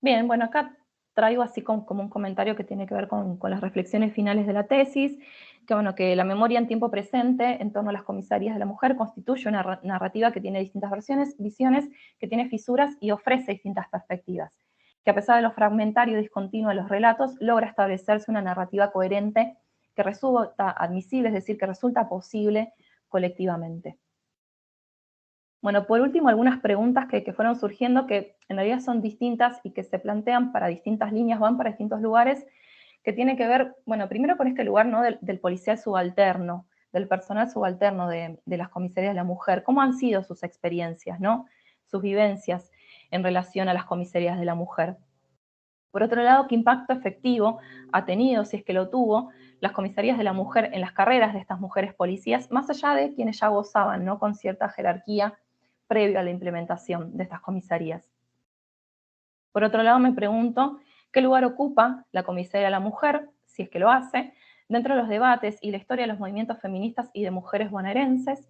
Speaker 2: Bien, bueno, acá traigo así como un comentario que tiene que ver con las reflexiones finales de la tesis, que bueno, que la memoria en tiempo presente en torno a las comisarías de la mujer constituye una narrativa que tiene distintas versiones, visiones, que tiene fisuras y ofrece distintas perspectivas, que a pesar de lo fragmentario y discontinuo de los relatos, logra establecerse una narrativa coherente que resulta admisible, es decir, que resulta posible colectivamente. Bueno, por último, algunas preguntas que fueron surgiendo que en realidad son distintas y que se plantean para distintas líneas, van para distintos lugares, que tiene que ver, bueno, primero con este lugar, ¿no?, del policial subalterno, del personal subalterno de las comisarías de la mujer. ¿Cómo han sido sus experiencias, ¿no?, sus vivencias en relación a las comisarías de la mujer? Por otro lado, ¿qué impacto efectivo ha tenido, si es que lo tuvo, las comisarías de la mujer en las carreras de estas mujeres policías, más allá de quienes ya gozaban, ¿no?, con cierta jerarquía previo a la implementación de estas comisarías. Por otro lado, me pregunto qué lugar ocupa la comisaría de la mujer, si es que lo hace, dentro de los debates y la historia de los movimientos feministas y de mujeres bonaerenses,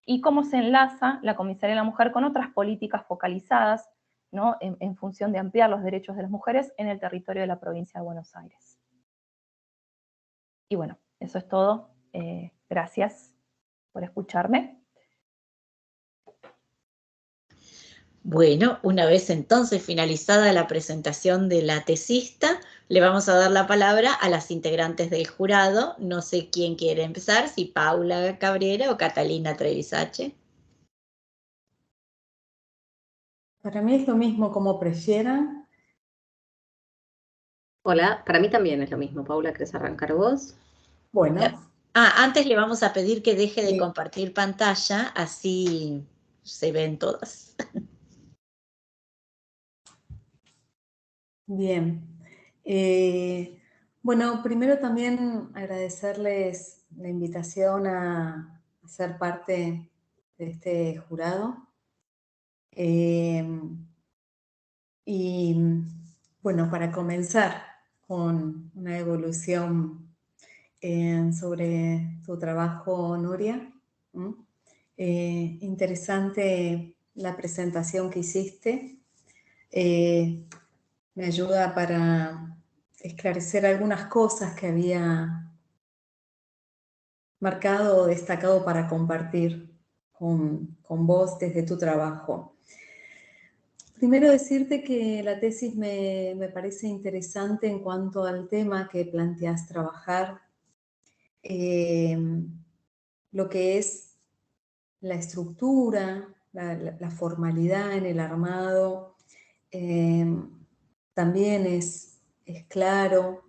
Speaker 2: y cómo se enlaza la comisaría de la mujer con otras políticas focalizadas, ¿no?, en función de ampliar los derechos de las mujeres en el territorio de la provincia de Buenos Aires. Y bueno, eso es todo. Gracias por escucharme.
Speaker 1: Bueno, una vez entonces finalizada la presentación de la tesista, le vamos a dar la palabra a las integrantes del jurado. No sé quién quiere empezar, si Paula Cabrera o Catalina Trevisache.
Speaker 3: Para mí es lo mismo, como prefieran.
Speaker 4: Hola, para mí también es lo mismo. Paula, ¿querés arrancar vos?
Speaker 3: Bueno,
Speaker 1: Antes le vamos a pedir que deje de
Speaker 3: sí.
Speaker 1: compartir pantalla, así se ven todas.
Speaker 3: Bien. Bueno, primero también agradecerles la invitación a ser parte de este jurado. Y bueno, para comenzar con una evolución sobre tu trabajo, Nuria. Interesante la presentación que hiciste. Me ayuda para esclarecer algunas cosas que había marcado o destacado para compartir con vos desde tu trabajo. Primero decirte que la tesis me parece interesante en cuanto al tema que planteas trabajar, lo que es la estructura, la formalidad en el armado, también es claro.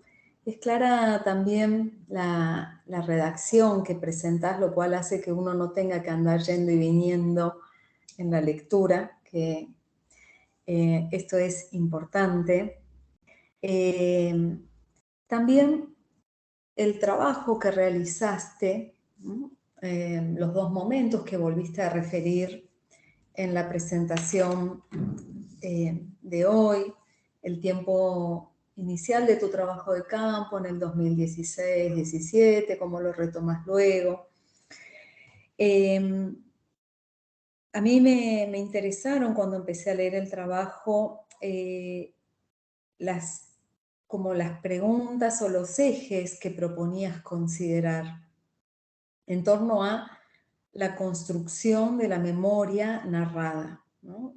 Speaker 3: Es clara también la redacción que presentás, lo cual hace que uno no tenga que andar yendo y viniendo en la lectura, que esto es importante. También el trabajo que realizaste, los dos momentos que volviste a referir en la presentación de hoy, el tiempo inicial de tu trabajo de campo en el 2016-17, cómo lo retomas luego. A mí me interesaron cuando empecé a leer el trabajo como las preguntas o los ejes que proponías considerar en torno a la construcción de la memoria narrada, ¿no?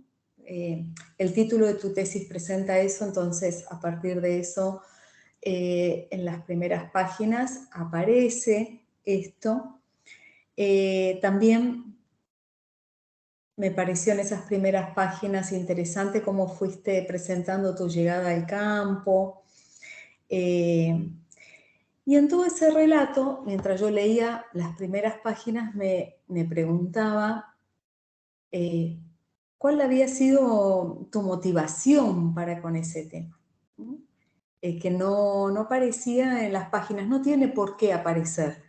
Speaker 3: El título de tu tesis presenta eso, entonces a partir de eso, en las primeras páginas aparece esto. También me pareció en esas primeras páginas interesante cómo fuiste presentando tu llegada al campo. Y en todo ese relato, mientras yo leía las primeras páginas, me preguntaba cuál había sido tu motivación para con ese tema. Que no aparecía en las páginas, no tiene por qué aparecer,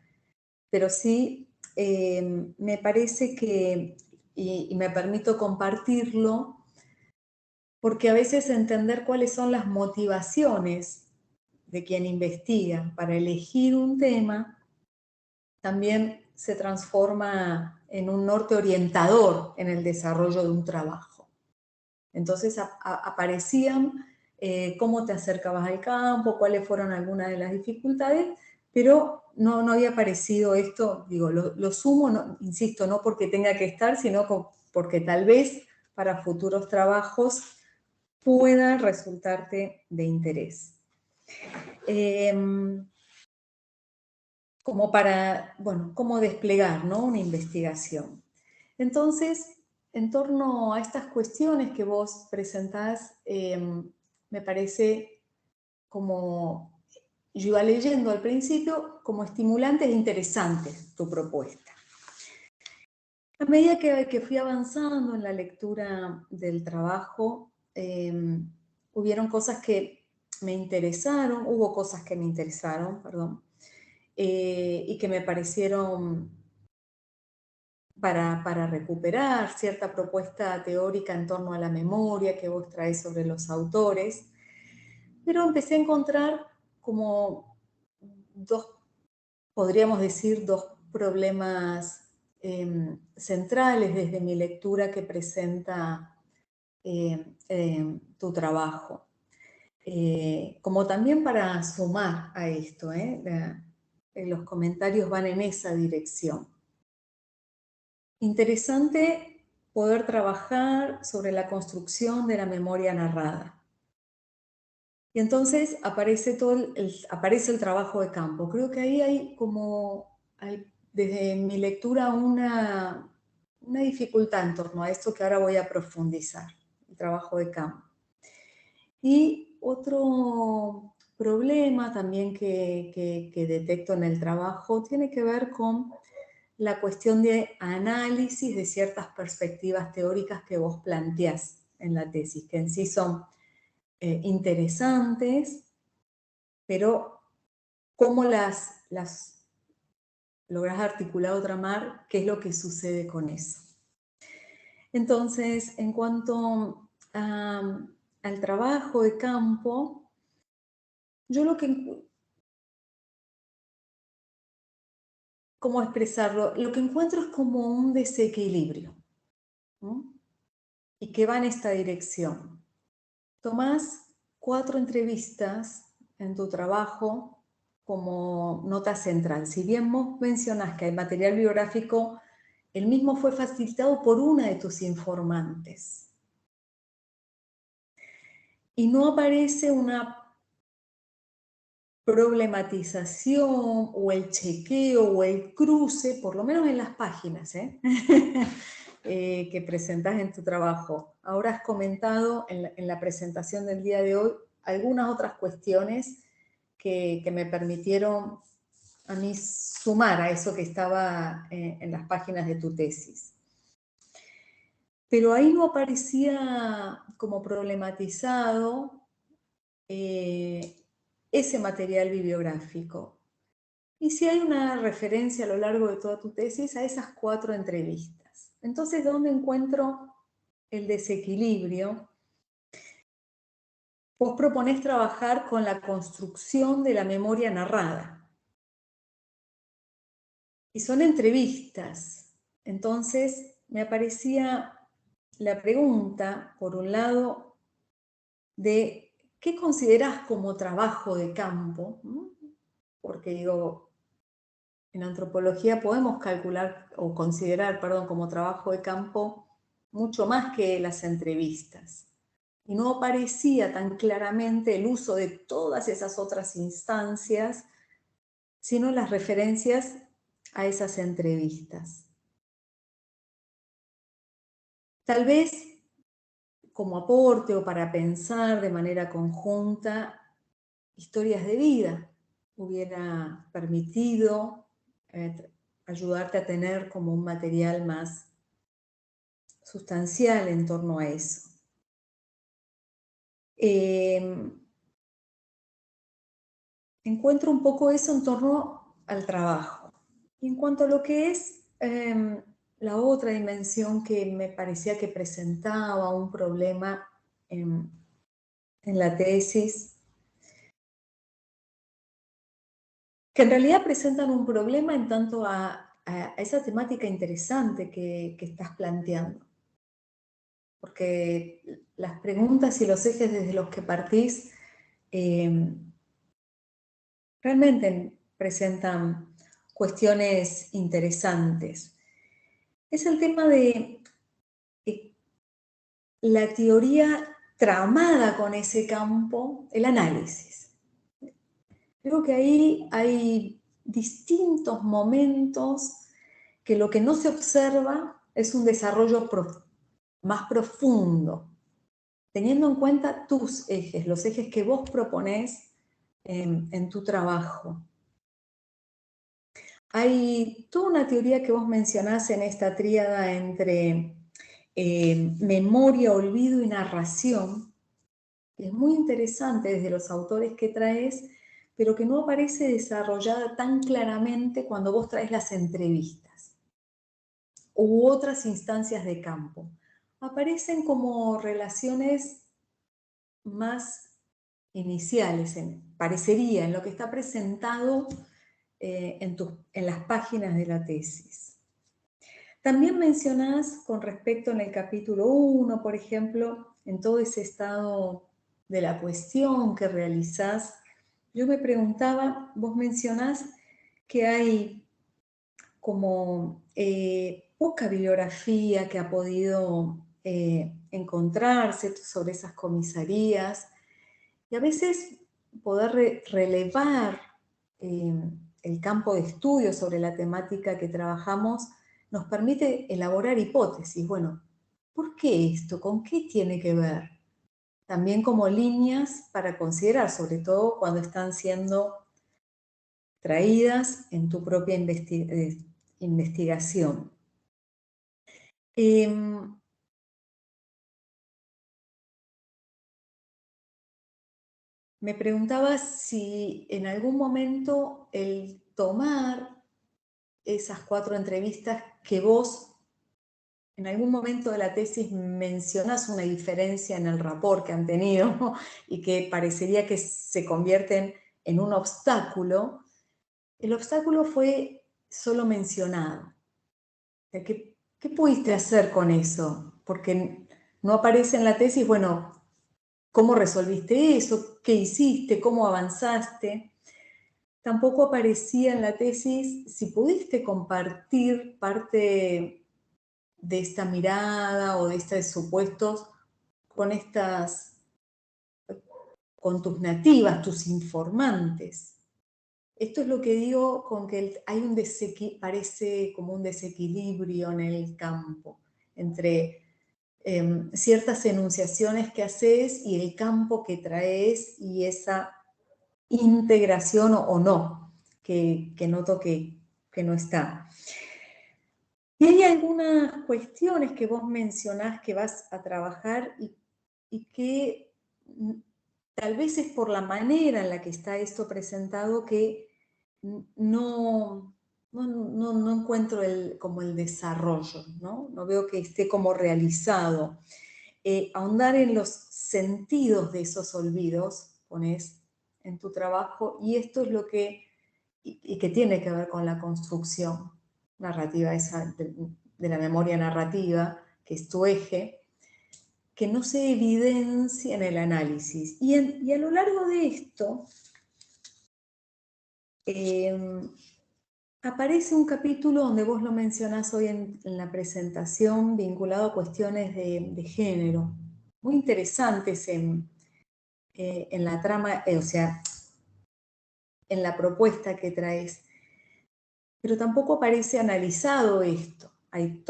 Speaker 3: pero sí me parece que, y me permito compartirlo, porque a veces entender cuáles son las motivaciones de quien investiga para elegir un tema también se transforma en un norte orientador en el desarrollo de un trabajo. Entonces aparecían cómo te acercabas al campo, cuáles fueron algunas de las dificultades, pero no había aparecido esto, digo, lo sumo, no, insisto, no porque tenga que estar, sino porque tal vez para futuros trabajos pueda resultarte de interés. Como para, bueno, cómo desplegar, ¿no?, una investigación. Entonces, en torno a estas cuestiones que vos presentás, me parece, como yo iba leyendo al principio, como estimulante e interesante tu propuesta. A medida que fui avanzando en la lectura del trabajo, hubieron cosas que me interesaron, hubo cosas que me interesaron, perdón, y que me parecieron para recuperar cierta propuesta teórica en torno a la memoria que vos traes sobre los autores, pero empecé a encontrar como podríamos decir, dos problemas centrales desde mi lectura que presenta tu trabajo. Como también para sumar a esto, los comentarios van en esa dirección. Interesante poder trabajar sobre la construcción de la memoria narrada. Y entonces aparece aparece el trabajo de campo. Creo que ahí hay desde mi lectura una dificultad en torno a esto que ahora voy a profundizar, el trabajo de campo. Y otro problema también que detecto en el trabajo tiene que ver con la cuestión de análisis de ciertas perspectivas teóricas que vos planteás en la tesis, que en sí son interesantes, pero cómo las lográs articular o tramar, qué es lo que sucede con eso. Entonces, en cuanto al trabajo de campo, yo ¿cómo expresarlo? Lo que encuentro es como un desequilibrio, ¿no? Y que va en esta dirección. Tomás 4 entrevistas en tu trabajo como nota central. Si bien vos mencionás que hay material biográfico, el mismo fue facilitado por una de tus informantes. Y no aparece una problematización o el chequeo o el cruce, por lo menos en las páginas que presentas en tu trabajo. Ahora has comentado en la presentación del día de hoy algunas otras cuestiones que me permitieron a mí sumar a eso que estaba en las páginas de tu tesis. Pero ahí no aparecía como problematizado ese material bibliográfico. Y sí hay una referencia a lo largo de toda tu tesis a esas 4 entrevistas. Entonces, ¿dónde encuentro el desequilibrio? Vos proponés trabajar con la construcción de la memoria narrada. Y son entrevistas. Entonces, me aparecía la pregunta, por un lado, de ¿qué considerás como trabajo de campo? Porque digo, en antropología podemos calcular o considerar, como trabajo de campo mucho más que las entrevistas. Y no aparecía tan claramente el uso de todas esas otras instancias, sino las referencias a esas entrevistas. Tal vez como aporte o para pensar de manera conjunta, historias de vida hubiera permitido ayudarte a tener como un material más sustancial en torno a eso. Encuentro un poco eso en torno al trabajo. Y en cuanto a lo que es la otra dimensión que me parecía que presentaba un problema en la tesis, que en realidad presentan un problema en tanto a esa temática interesante que estás planteando. Porque las preguntas y los ejes desde los que partís realmente presentan cuestiones interesantes. Es el tema de la teoría tramada con ese campo, el análisis. Creo que ahí hay distintos momentos que lo que no se observa es un desarrollo más profundo, teniendo en cuenta tus ejes, los ejes que vos proponés en tu trabajo. Hay toda una teoría que vos mencionás en esta tríada entre memoria, olvido y narración, que es muy interesante desde los autores que traes, pero que no aparece desarrollada tan claramente cuando vos traes las entrevistas u otras instancias de campo. Aparecen como relaciones más iniciales, parecería, en lo que está presentado en las páginas de la tesis. También mencionás con respecto en el capítulo 1, por ejemplo, en todo ese estado de la cuestión que realizás, yo me preguntaba, vos mencionás que hay como poca bibliografía que ha podido encontrarse sobre esas comisarías, y a veces poder relevar el campo de estudio sobre la temática que trabajamos nos permite elaborar hipótesis. Bueno, ¿por qué esto? ¿Con qué tiene que ver? También como líneas para considerar, sobre todo cuando están siendo traídas en tu propia investigación. Me preguntaba si en algún momento el tomar esas 4 entrevistas que vos en algún momento de la tesis mencionás una diferencia en el rapport que han tenido y que parecería que se convierten en un obstáculo. El obstáculo fue solo mencionado. ¿Qué pudiste hacer con eso? Porque no aparece en la tesis, bueno, ¿cómo resolviste eso? ¿Qué hiciste? ¿Cómo avanzaste? Tampoco aparecía en la tesis si pudiste compartir parte de esta mirada o de estos supuestos con tus nativas, tus informantes. Esto es lo que digo con que hay parece como un desequilibrio en el campo entre ciertas enunciaciones que haces y el campo que traes y esa integración o no, que noto que no está. Y hay algunas cuestiones que vos mencionás que vas a trabajar y que tal vez es por la manera en la que está esto presentado que no encuentro como el desarrollo, ¿no? No veo que esté como realizado. Ahondar en los sentidos de esos olvidos, pones en tu trabajo, y esto es lo que, y que tiene que ver con la construcción narrativa esa de la memoria narrativa, que es tu eje, que no se evidencia en el análisis. Y a lo largo de esto, aparece un capítulo donde vos lo mencionás hoy en la presentación, vinculado a cuestiones de género. Muy interesantes en la trama, o sea, en la propuesta que traes. Pero tampoco aparece analizado esto. Hay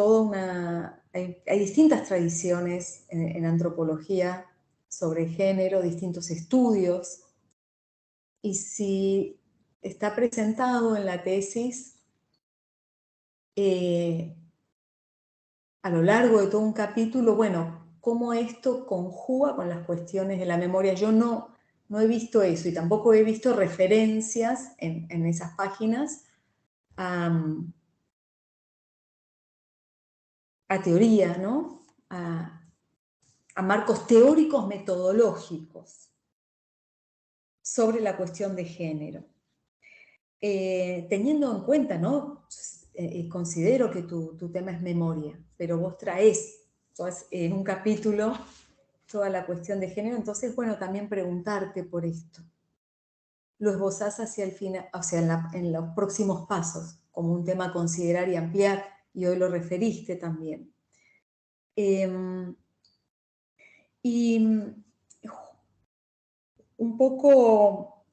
Speaker 3: hay distintas tradiciones en antropología sobre género, distintos estudios, y si está presentado en la tesis, a lo largo de todo un capítulo, bueno, cómo esto conjuga con las cuestiones de la memoria. Yo no he visto eso y tampoco he visto referencias en esas páginas a teoría, ¿no? A marcos teóricos metodológicos sobre la cuestión de género. Teniendo en cuenta, ¿no? Considero que tu tema es memoria, pero vos traes en un capítulo toda la cuestión de género, entonces, bueno, también preguntarte por esto. Lo esbozás hacia el final, o sea, en los próximos pasos, como un tema a considerar y ampliar, y hoy lo referiste también. Y un poco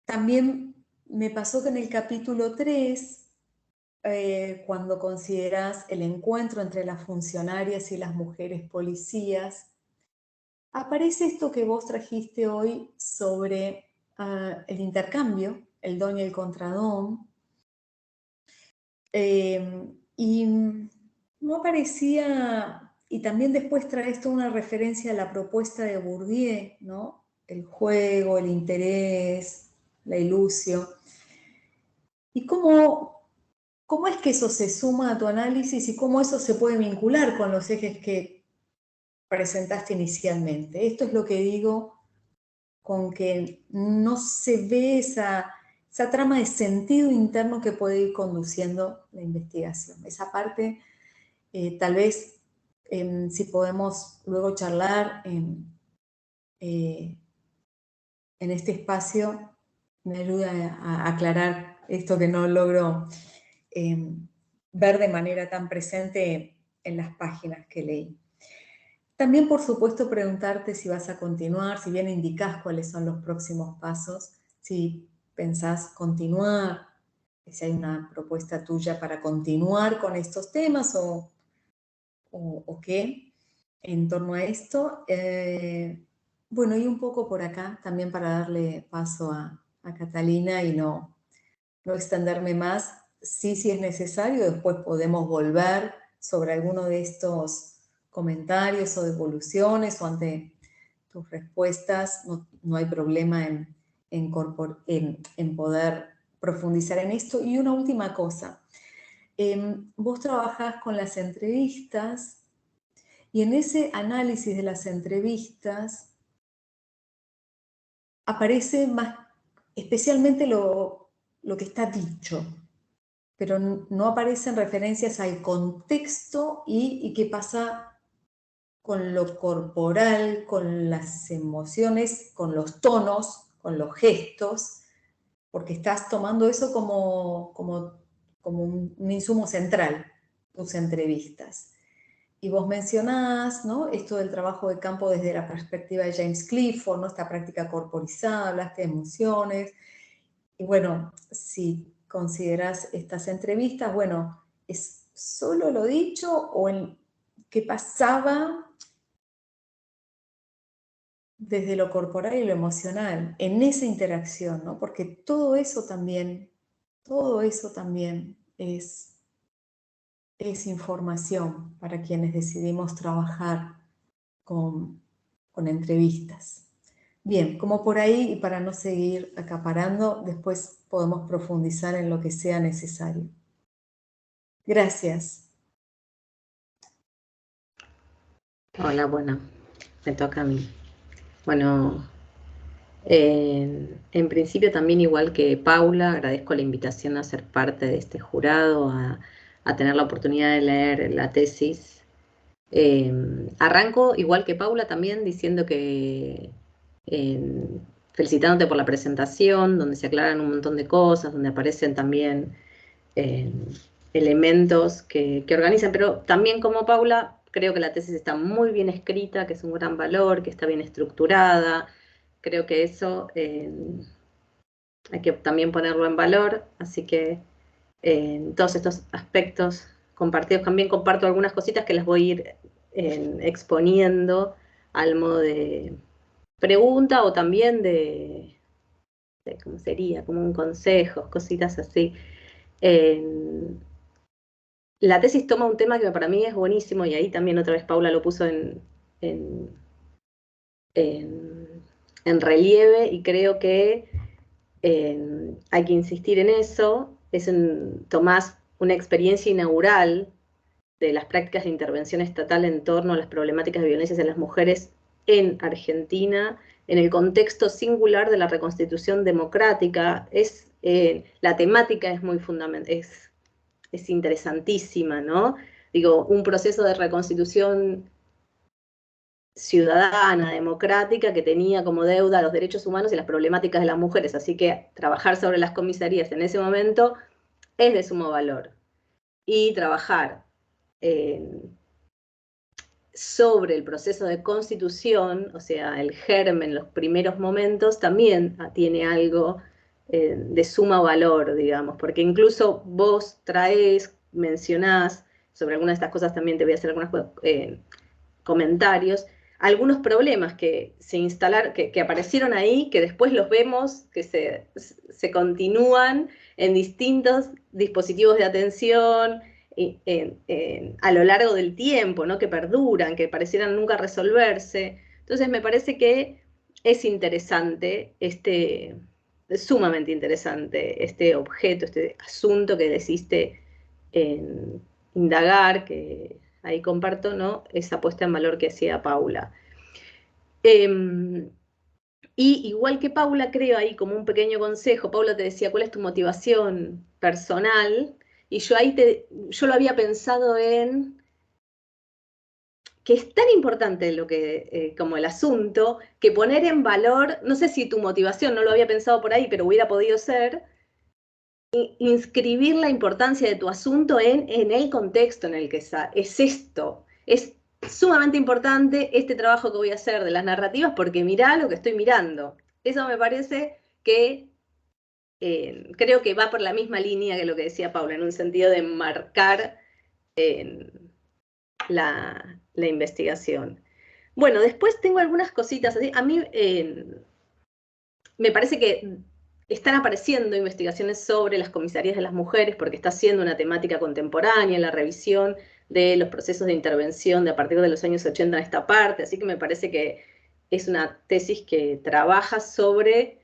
Speaker 3: también me pasó que en el capítulo 3, cuando considerás el encuentro entre las funcionarias y las mujeres policías, aparece esto que vos trajiste hoy sobre el intercambio, el don y el contradón, y no aparecía Y también después traes toda una referencia a la propuesta de Bourdieu, ¿no? El juego, el interés, la ilusión. ¿Y cómo es que eso se suma a tu análisis y cómo eso se puede vincular con los ejes que presentaste inicialmente? Esto es lo que digo con que no se ve esa trama de sentido interno que puede ir conduciendo la investigación. Esa parte, tal vez, si podemos luego charlar en este espacio, me ayuda a aclarar esto que no logro ver de manera tan presente en las páginas que leí. También, por supuesto, preguntarte si vas a continuar, si bien indicás cuáles son los próximos pasos, si pensás continuar, si hay una propuesta tuya para continuar con estos temas o qué en torno a esto. Bueno, y un poco por acá también para darle paso a Catalina y no extenderme más. Sí, si es necesario, después podemos volver sobre alguno de estos comentarios o devoluciones o ante tus respuestas. No hay problema en poder profundizar en esto. Y una última cosa. Vos trabajás con las entrevistas y en ese análisis de las entrevistas aparece más especialmente lo que está dicho, pero no aparecen referencias al contexto y qué pasa con lo corporal, con las emociones, con los tonos, con los gestos, porque estás tomando eso como un insumo central, tus entrevistas. Y vos mencionás, ¿no?, esto del trabajo de campo desde la perspectiva de James Clifford, ¿no?, esta práctica corporizada, hablaste de emociones. Y bueno, si considerás estas entrevistas, bueno, ¿es solo lo dicho o el qué pasaba desde lo corporal y lo emocional en esa interacción, ¿no? Porque todo eso también es información para quienes decidimos trabajar con entrevistas. Bien, como por ahí, y para no seguir acaparando, después podemos profundizar en lo que sea necesario. Gracias.
Speaker 4: Hola, bueno, me toca a mí. Bueno, en principio también, igual que Paula, agradezco la invitación a ser parte de este jurado, a tener la oportunidad de leer la tesis. Arranco, igual que Paula, también diciendo que felicitándote por la presentación, donde se aclaran un montón de cosas, donde aparecen también elementos que organizan, pero también como Paula, creo que la tesis está muy bien escrita, que es un gran valor, que está bien estructurada. Creo que eso hay que también ponerlo en valor, así que en todos estos aspectos compartidos también comparto algunas cositas que las voy a ir exponiendo al modo de pregunta o también de ¿cómo sería? Como un consejo, cositas así. La tesis toma un tema que para mí es buenísimo, y ahí también otra vez Paula lo puso en relieve, y creo que hay que insistir en eso. Tomás una experiencia inaugural de las prácticas de intervención estatal en torno a las problemáticas de violencia hacia las mujeres en Argentina, en el contexto singular de la reconstitución democrática. La temática es muy fundamental, es interesantísima, ¿no? Digo, un proceso de reconstitución ciudadana, democrática, que tenía como deuda los derechos humanos y las problemáticas de las mujeres. Así que trabajar sobre las comisarías en ese momento es de sumo valor. Y trabajar sobre el proceso de constitución, o sea, el germen, los primeros momentos, también tiene algo de suma valor, digamos, porque incluso vos mencionás, sobre algunas de estas cosas también te voy a hacer algunos comentarios, algunos problemas que se instalaron, que aparecieron ahí, que después los vemos, que se continúan en distintos dispositivos de atención, a lo largo del tiempo, ¿no? Que perduran, que parecieran nunca resolverse. Entonces me parece que es interesante, es sumamente interesante este objeto, este asunto que decidiste indagar, que ahí comparto, ¿no? Esa puesta en valor que hacía Paula. Y igual que Paula, creo ahí como un pequeño consejo, Paula te decía, ¿cuál es tu motivación personal? Y yo ahí yo lo había pensado en que es tan importante lo que, como el asunto, que poner en valor, no sé si tu motivación, no lo había pensado por ahí, pero hubiera podido ser, inscribir la importancia de tu asunto en el contexto en el que es esto. Es sumamente importante este trabajo que voy a hacer de las narrativas porque mirá lo que estoy mirando. Eso me parece que creo que va por la misma línea que lo que decía Paula, en un sentido de marcar la investigación. Bueno, después tengo algunas cositas así. A mí me parece que están apareciendo investigaciones sobre las comisarías de las mujeres porque está siendo una temática contemporánea, la revisión de los procesos de intervención de a partir de los años 80 en esta parte, así que me parece que es una tesis que trabaja sobre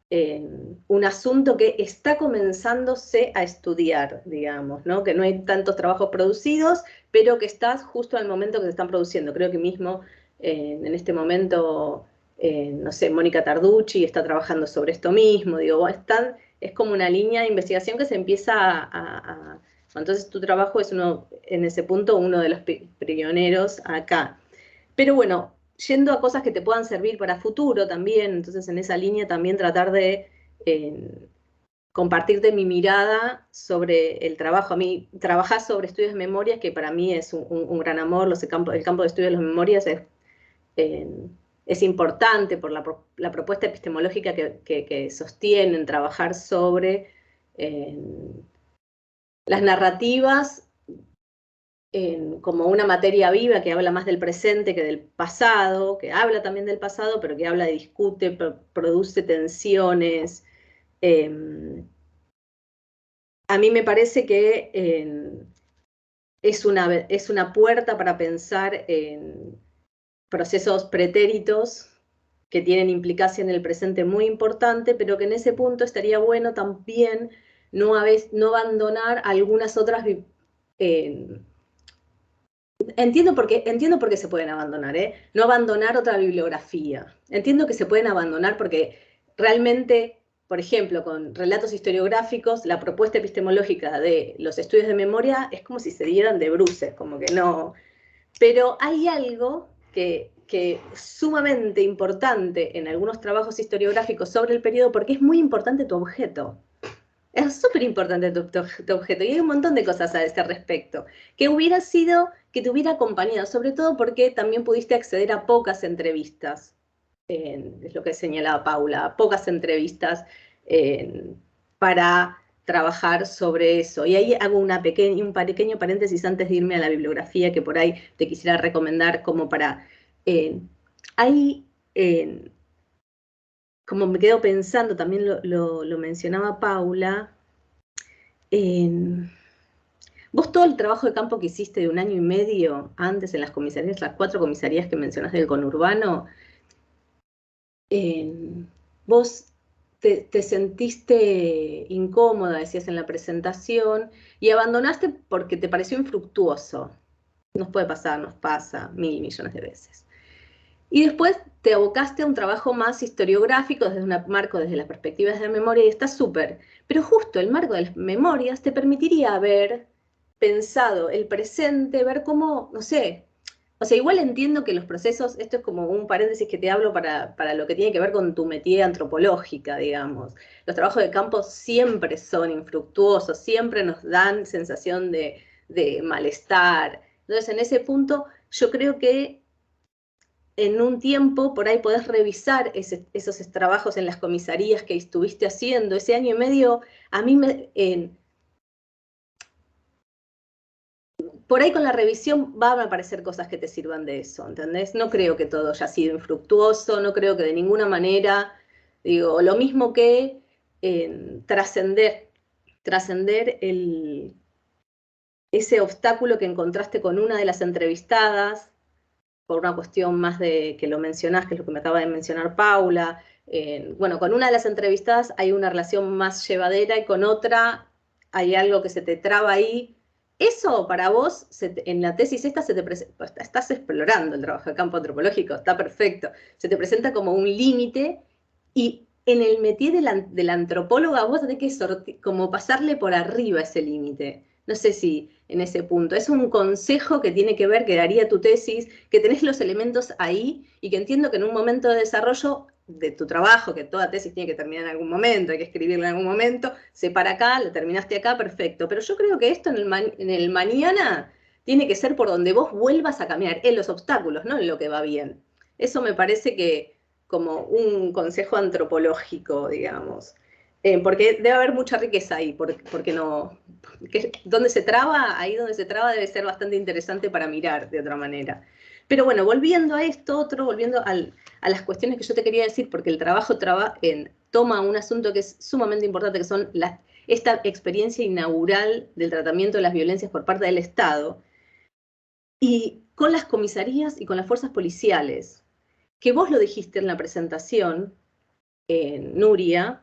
Speaker 4: un asunto que está comenzándose a estudiar, digamos, ¿no? Que no hay tantos trabajos producidos, pero que estás justo al momento que se están produciendo. Creo que mismo en este momento no sé, Mónica Tarducci está trabajando sobre esto mismo, digo, es como una línea de investigación que se empieza entonces tu trabajo es en ese punto, uno de los pioneros acá. Pero bueno, yendo a cosas que te puedan servir para futuro también, entonces en esa línea también tratar de compartirte mi mirada sobre el trabajo. A mí, trabajar sobre estudios de memorias, que para mí es un gran amor, el campo de estudio de las memorias es importante por la propuesta epistemológica que sostienen trabajar sobre las narrativas como una materia viva que habla más del presente que del pasado, que habla también del pasado, pero que habla, discute, produce tensiones. A mí me parece que es una puerta para pensar en procesos pretéritos que tienen implicancia en el presente muy importante, pero que en ese punto estaría bueno también no abandonar algunas otras. Entiendo por qué se pueden abandonar, ¿eh? No abandonar otra bibliografía. Entiendo que se pueden abandonar porque realmente, por ejemplo, con relatos historiográficos, la propuesta epistemológica de los estudios de memoria es como si se dieran de bruces, como que no. Pero hay algo que es sumamente importante en algunos trabajos historiográficos sobre el periodo porque es muy importante tu objeto. Es súper importante tu objeto y hay un montón de cosas a este respecto. Que hubiera sido, que te hubiera acompañado, sobre todo porque también pudiste acceder a pocas entrevistas, es lo que señalaba Paula, pocas entrevistas para trabajar sobre eso. Y ahí hago un pequeño paréntesis antes de irme a la bibliografía que por ahí te quisiera recomendar como para... hay... como me quedo pensando, también lo mencionaba Paula, vos todo el trabajo de campo que hiciste de 1 año y medio antes en las comisarías, las 4 comisarías que mencionaste del conurbano, vos te sentiste incómoda, decías en la presentación, y abandonaste porque te pareció infructuoso. Nos puede pasar, nos pasa 1000 millones de veces. Y después te abocaste a un trabajo más historiográfico desde un marco, desde las perspectivas de la memoria, y está súper. Pero justo el marco de las memorias te permitiría haber pensado el presente, ver cómo, no sé, o sea, igual entiendo que los procesos, esto es como un paréntesis que te hablo para lo que tiene que ver con tu métier antropológica, digamos. Los trabajos de campo siempre son infructuosos, siempre nos dan sensación de malestar. Entonces, en ese punto, yo creo que en un tiempo por ahí podés revisar esos trabajos en las comisarías que estuviste haciendo. Ese año y medio, a mí por ahí con la revisión van a aparecer cosas que te sirvan de eso, ¿entendés? No creo que todo haya sido infructuoso, no creo que de ninguna manera, digo, lo mismo que trascender ese obstáculo que encontraste con una de las entrevistadas, por una cuestión más de que lo mencionás, que es lo que me acaba de mencionar Paula. Bueno, con una de las entrevistadas hay una relación más llevadera y con otra hay algo que se te traba ahí. Eso para vos, en la tesis esta, estás explorando el trabajo de campo antropológico, está perfecto. Se te presenta como un límite y en el métier de la antropóloga vos tenés que como pasarle por arriba ese límite. No sé si en ese punto. Es un consejo que tiene que ver, que daría tu tesis, que tenés los elementos ahí y que entiendo que en un momento de desarrollo de tu trabajo, que toda tesis tiene que terminar en algún momento, hay que escribirla en algún momento, se para acá, lo terminaste acá, perfecto. Pero yo creo que esto en el mañana tiene que ser por donde vos vuelvas a caminar, en los obstáculos, no en lo que va bien. Eso me parece que como un consejo antropológico, digamos. Porque debe haber mucha riqueza ahí, porque no, donde se traba, ahí donde se traba debe ser bastante interesante para mirar de otra manera. Pero bueno, volviendo a esto, volviendo a las cuestiones que yo te quería decir, porque el trabajo toma un asunto que es sumamente importante, que son esta experiencia inaugural del tratamiento de las violencias por parte del Estado, y con las comisarías y con las fuerzas policiales, que vos lo dijiste en la presentación, Nuria,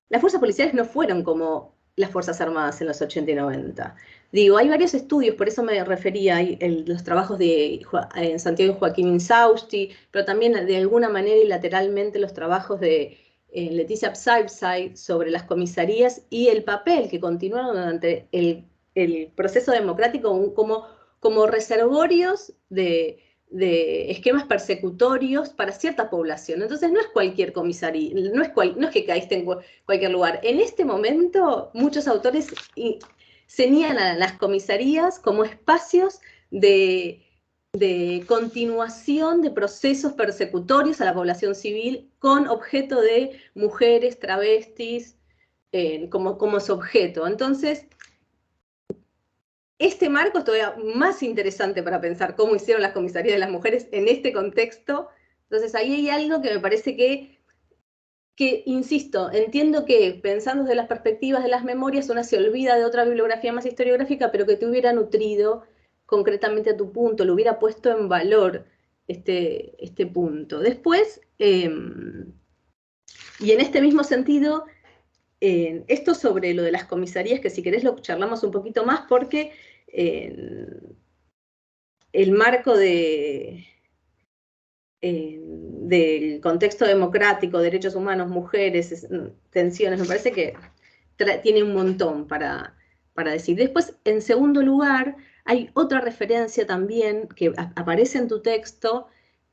Speaker 4: las fuerzas policiales no fueron como las Fuerzas Armadas en los 80 y 90. Digo, hay varios estudios, por eso me refería a los trabajos en Santiago y Joaquín Insausti, pero también de alguna manera y lateralmente los trabajos de Leticia Psaipsay sobre las comisarías y el papel que continuaron durante el proceso democrático como reservorios de esquemas persecutorios para cierta población. Entonces no es cualquier comisaría, no es que caíste en cualquier lugar. En este momento muchos autores señalan a las comisarías como espacios de continuación de procesos persecutorios a la población civil con objeto de mujeres, travestis, como su objeto. Entonces, este marco es todavía más interesante para pensar cómo hicieron las comisarías de las mujeres en este contexto. Entonces ahí hay algo que me parece que insisto, entiendo que pensando desde las perspectivas de las memorias una se olvida de otra bibliografía más historiográfica, pero que te hubiera nutrido concretamente a tu punto, lo hubiera puesto en valor este punto. Después, y en este mismo sentido, esto sobre lo de las comisarías, que si querés lo charlamos un poquito más, porque el marco del contexto democrático, derechos humanos, mujeres, tensiones, me parece que tiene un montón para decir. Después, en segundo lugar, hay otra referencia también que aparece en tu texto,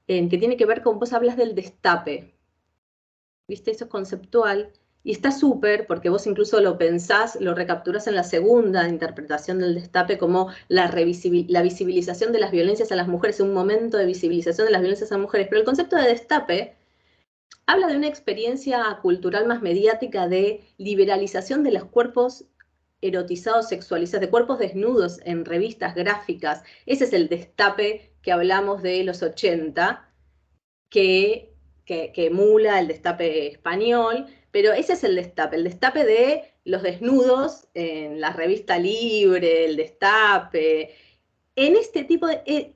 Speaker 4: que tiene que ver con, vos hablas del destape, ¿viste? Eso es conceptual, y está súper, porque vos incluso lo pensás, lo recapturás en la segunda interpretación del destape como la visibilización de las violencias a las mujeres, un momento de visibilización de las violencias a las mujeres. Pero el concepto de destape habla de una experiencia cultural más mediática de liberalización de los cuerpos erotizados, sexualizados, de cuerpos desnudos en revistas gráficas. Ese es el destape que hablamos de los 80, que emula el destape español, pero ese es el destape de los desnudos en la revista Libre, el destape, en este tipo de...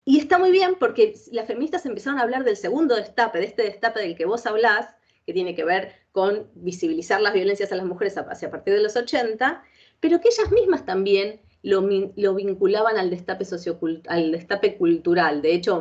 Speaker 4: y está muy bien porque las feministas empezaron a hablar del segundo destape, de este destape del que vos hablás, que tiene que ver con visibilizar las violencias a las mujeres hacia partir de los 80, pero que ellas mismas también lo vinculaban al destape cultural. De hecho,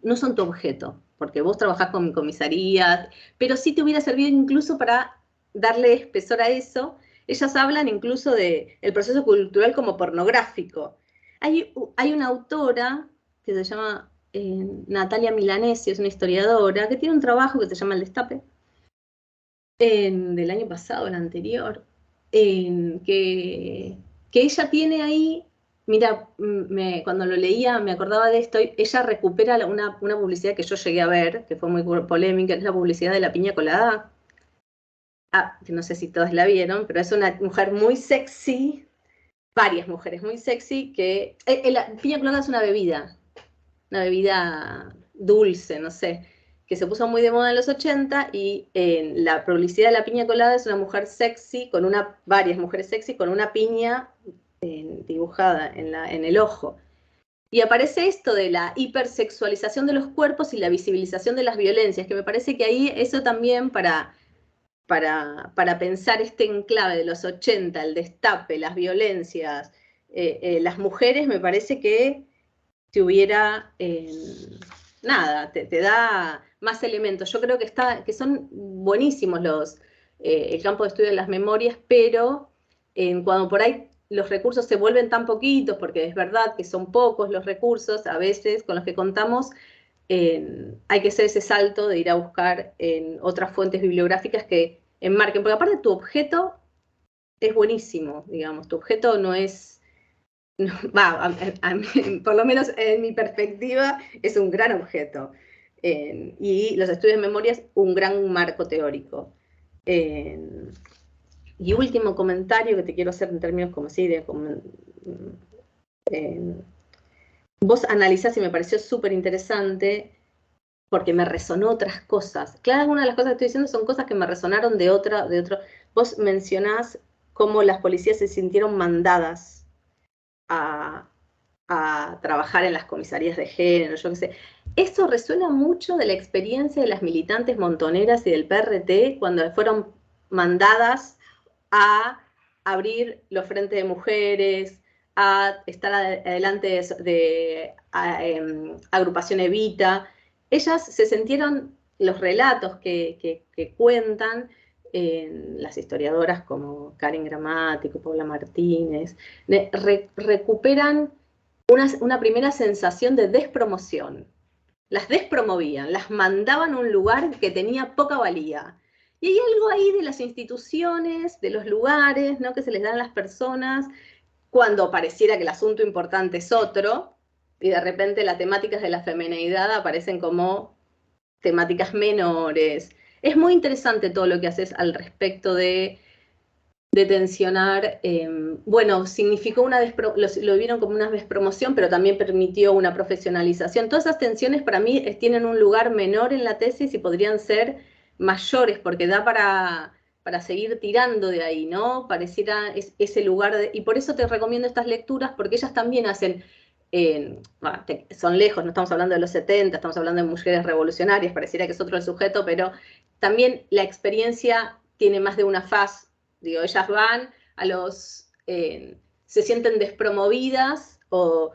Speaker 4: no son tu objeto, porque vos trabajás con comisarías, pero sí te hubiera servido incluso para darle espesor a eso. Ellas hablan incluso del proceso cultural como pornográfico. Hay una autora que se llama Natalia Milanesi, es una historiadora, que tiene un trabajo que se llama El Destape, del año pasado, el anterior, que ella tiene ahí, mira, cuando lo leía me acordaba de esto, ella recupera una publicidad que yo llegué a ver, que fue muy polémica, es la publicidad de la piña colada. Que no sé si todas la vieron, pero es una mujer muy sexy, varias mujeres muy sexy, que la piña colada es una bebida dulce, no sé, que se puso muy de moda en los 80, y la publicidad de la piña colada es una mujer sexy, varias mujeres sexy, con una piña dibujada en el ojo. Y aparece esto de la hipersexualización de los cuerpos y la visibilización de las violencias, que me parece que ahí eso también para pensar este enclave de los 80, el destape, las violencias, las mujeres, me parece que te hubiera, nada, te da más elementos. Yo creo que son buenísimos el campo de estudio de las memorias, pero cuando por ahí los recursos se vuelven tan poquitos, porque es verdad que son pocos los recursos a veces con los que contamos, hay que hacer ese salto de ir a buscar en otras fuentes bibliográficas que enmarquen, porque aparte tu objeto es buenísimo, digamos, tu objeto no es, no, por lo menos en mi perspectiva, es un gran objeto. Y los estudios de memorias, un gran marco teórico. Y último comentario que te quiero hacer en términos como así, vos analizás y me pareció súper interesante porque me resonó otras cosas. Claro, una de las cosas que estoy diciendo son cosas que me resonaron de otro. Vos mencionás cómo las policías se sintieron mandadas a trabajar en las comisarías de género, yo qué sé. Eso resuena mucho de la experiencia de las militantes montoneras y del PRT cuando fueron mandadas a abrir los frentes de mujeres, a estar adelante de agrupación Evita. Ellas se sintieron, los relatos que cuentan, las historiadoras como Karen Gramático, Paula Martínez, recuperan una primera sensación de despromoción. Las despromovían, las mandaban a un lugar que tenía poca valía. Y hay algo ahí de las instituciones, de los lugares, ¿no?, que se les dan a las personas cuando pareciera que el asunto importante es otro, y de repente las temáticas de la femineidad aparecen como temáticas menores. Es muy interesante todo lo que haces al respecto de tensionar, bueno, significó lo vieron como una despromoción, pero también permitió una profesionalización. Todas esas tensiones para mí tienen un lugar menor en la tesis y podrían ser mayores, porque da para seguir tirando de ahí, ¿no? Pareciera ese lugar, y por eso te recomiendo estas lecturas, porque ellas también hacen, son lejos, no estamos hablando de los 70, estamos hablando de mujeres revolucionarias, pareciera que es otro el sujeto, pero también la experiencia tiene más de una faz. Digo, ellas van se sienten despromovidas o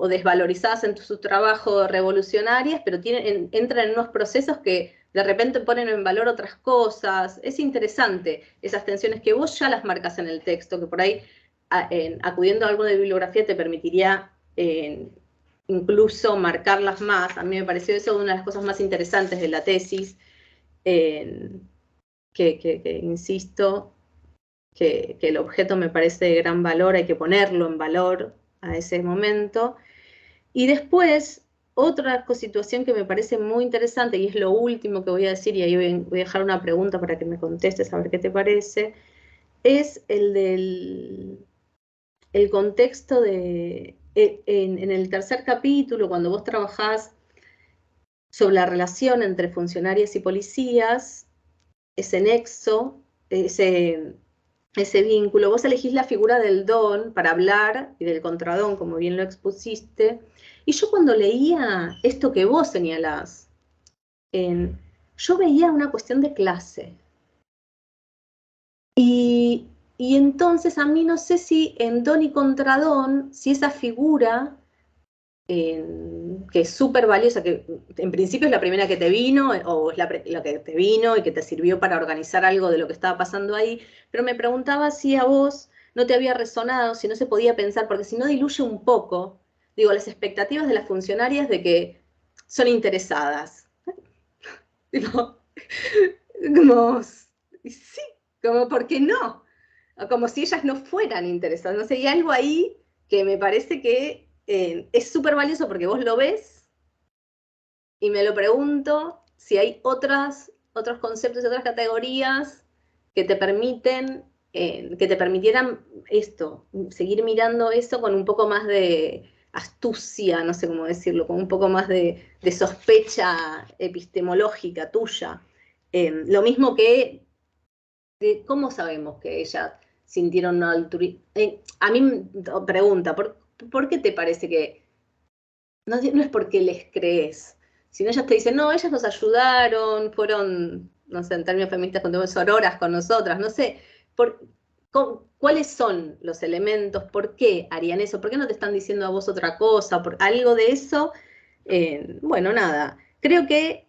Speaker 4: desvalorizadas en su trabajo revolucionarias, pero entran en unos procesos que de repente ponen en valor otras cosas. Es interesante esas tensiones que vos ya las marcas en el texto, que por ahí acudiendo a algo de bibliografía te permitiría incluso marcarlas más. A mí me pareció eso una de las cosas más interesantes de la tesis, que insisto, que el objeto me parece de gran valor, hay que ponerlo en valor a ese momento. Y después, otra situación que me parece muy interesante, y es lo último que voy a decir, y ahí voy a dejar una pregunta para que me contestes a ver qué te parece, es el contexto en el tercer capítulo, cuando vos trabajás sobre la relación entre funcionarios y policías, ese nexo, ese vínculo, vos elegís la figura del don para hablar y del contradón, como bien lo expusiste, y yo cuando leía esto que vos señalás, yo veía una cuestión de clase. Y entonces a mí no sé si en don y contradón, si esa figura, que es súper valiosa, que en principio es la primera que te vino, o es la que te vino y que te sirvió para organizar algo de lo que estaba pasando ahí, pero me preguntaba si a vos no te había resonado, si no se podía pensar, porque si no diluye un poco, digo, las expectativas de las funcionarias de que son interesadas. Digo, como, sí, como, ¿por qué no? Como si ellas no fueran interesadas. No sé, hay algo ahí que me parece que es súper valioso porque vos lo ves y me lo pregunto si hay otros conceptos y otras categorías que te permitieran esto, seguir mirando eso con un poco más de astucia, no sé cómo decirlo, con un poco más de sospecha epistemológica tuya. Lo mismo que, ¿cómo sabemos que ellas sintieron una altura. A mí, pregunta, ¿por qué te parece que no es porque les crees, sino ellas te dicen, no, ellas nos ayudaron, fueron, no sé, en términos feministas, cuando sororas con nosotras, no sé, ¿cuáles son los elementos? ¿Por qué harían eso? ¿Por qué no te están diciendo a vos otra cosa? ¿Por algo de eso? Bueno, nada, creo que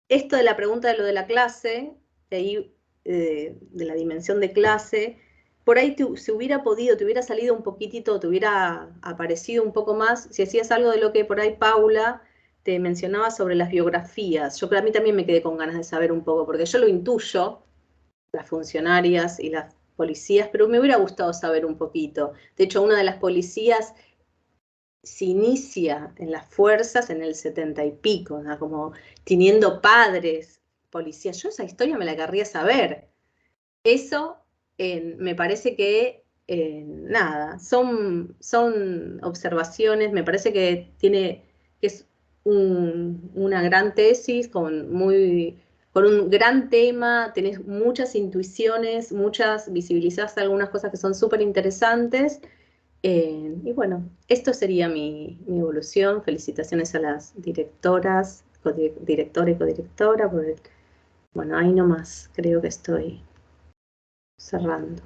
Speaker 4: esto de la pregunta de lo de la clase, de ahí, de la dimensión de clase, por ahí se hubiera podido, te hubiera salido un poquitito, te hubiera aparecido un poco más, si hacías algo de lo que por ahí Paula te mencionaba sobre las biografías. Yo creo, a mí también me quedé con ganas de saber un poco, porque yo lo intuyo, las funcionarias y las policías, pero me hubiera gustado saber un poquito. De hecho, una de las policías se inicia en las fuerzas en el 70 y pico, ¿no? Como teniendo padres, policías. Yo esa historia me la querría saber. Eso me parece que, nada, son observaciones, me parece que es una gran tesis con un gran tema, tenés muchas intuiciones, visibilizaste algunas cosas que son súper interesantes. Y bueno, esto sería mi evolución. Felicitaciones a las directoras, directora y codirectora. Bueno, ahí nomás creo que estoy cerrando.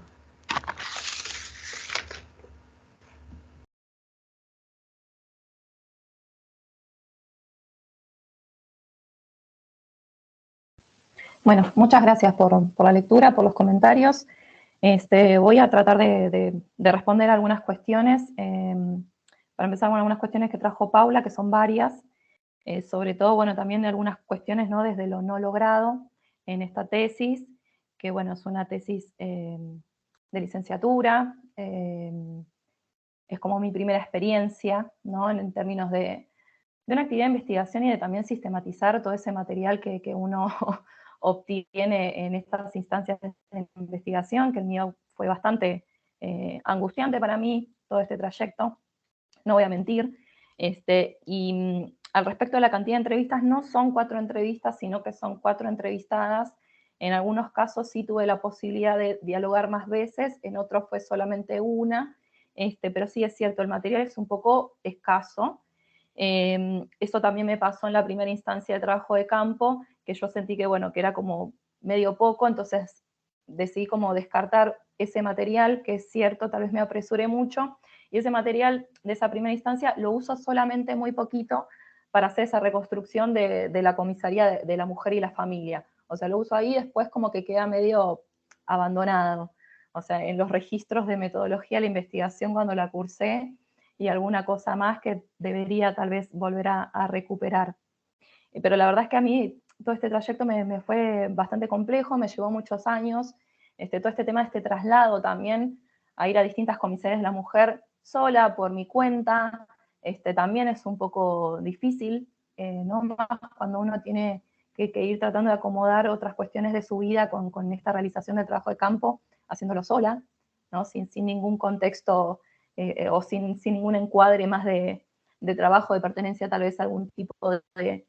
Speaker 2: Bueno, muchas gracias por la lectura, por los comentarios. Voy a tratar de responder algunas cuestiones. Para empezar, con algunas cuestiones que trajo Paula, que son varias. Sobre todo, bueno, también de algunas cuestiones, ¿no? Desde lo no logrado en esta tesis, que bueno, es una tesis de licenciatura, es como mi primera experiencia, ¿no? En términos de una actividad de investigación y de también sistematizar todo ese material que uno obtiene en estas instancias de investigación, que el mío fue bastante angustiante para mí, todo este trayecto, no voy a mentir. Y al respecto de la cantidad de entrevistas, no son 4 entrevistas, sino que son 4 entrevistadas. En algunos casos sí tuve la posibilidad de dialogar más veces, en otros fue solamente una, pero sí es cierto, el material es un poco escaso. Eso también me pasó en la primera instancia de trabajo de campo, que yo sentí que, bueno, que era como medio poco, entonces decidí como descartar ese material, que es cierto, tal vez me apresuré mucho, y ese material de esa primera instancia lo uso solamente muy poquito para hacer esa reconstrucción de la comisaría de la mujer y la familia. O sea, lo uso ahí, después como que queda medio abandonado. O sea, en los registros de metodología de la investigación cuando la cursé, y alguna cosa más que debería tal vez volver a recuperar. Pero la verdad es que a mí todo este trayecto me fue bastante complejo, me llevó muchos años. Todo este tema de este traslado también, a ir a distintas comisarías de la mujer sola, por mi cuenta, también es un poco difícil, ¿no? Más cuando uno tiene que ir tratando de acomodar otras cuestiones de su vida con esta realización del trabajo de campo, haciéndolo sola, ¿no? Sin ningún contexto o sin ningún encuadre más de trabajo, de pertenencia tal vez a algún tipo de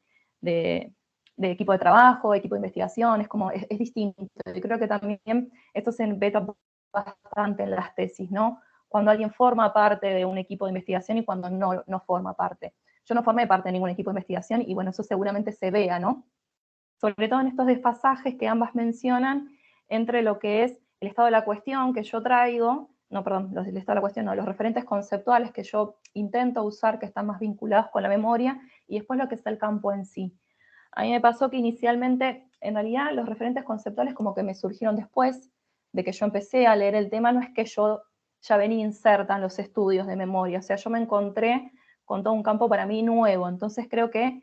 Speaker 2: equipo de trabajo, equipo de investigación, es distinto. Yo creo que también esto se beta bastante en las tesis, ¿no? Cuando alguien forma parte de un equipo de investigación y cuando no forma parte. Yo no formé parte de ningún equipo de investigación y bueno, eso seguramente se vea, ¿no? Sobre todo en estos desfasajes que ambas mencionan entre lo que es el estado de la cuestión que yo traigo, no, perdón, el estado de la cuestión no, los referentes conceptuales que yo intento usar, que están más vinculados con la memoria, y después lo que es el campo en sí. A mí me pasó que inicialmente, en realidad, los referentes conceptuales como que me surgieron después de que yo empecé a leer el tema, no es que yo ya venía inserta en los estudios de memoria, o sea, yo me encontré con todo un campo para mí nuevo, entonces creo que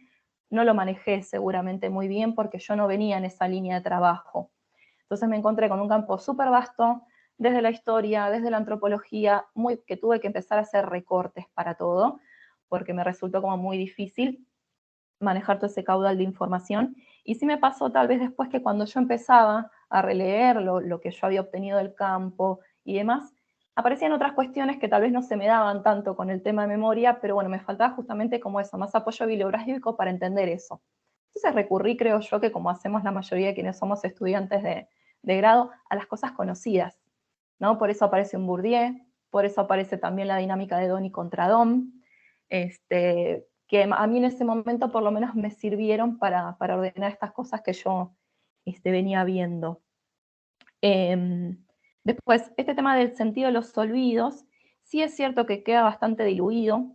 Speaker 2: no lo manejé seguramente muy bien porque yo no venía en esa línea de trabajo. Entonces me encontré con un campo súper vasto, desde la historia, desde la antropología, que tuve que empezar a hacer recortes para todo, porque me resultó como muy difícil manejar todo ese caudal de información. Y sí me pasó tal vez después que cuando yo empezaba a releer lo que yo había obtenido del campo y demás, aparecían otras cuestiones que tal vez no se me daban tanto con el tema de memoria, pero bueno, me faltaba justamente como eso, más apoyo bibliográfico para entender eso. Entonces recurrí, creo yo, que como hacemos la mayoría de quienes somos estudiantes de grado, a las cosas conocidas. ¿no? Por eso aparece un Bourdieu, por eso aparece también la dinámica de Doni contra Dom, que a mí en ese momento por lo menos me sirvieron para ordenar estas cosas que yo venía viendo. Después, este tema del sentido de los olvidos, sí es cierto que queda bastante diluido,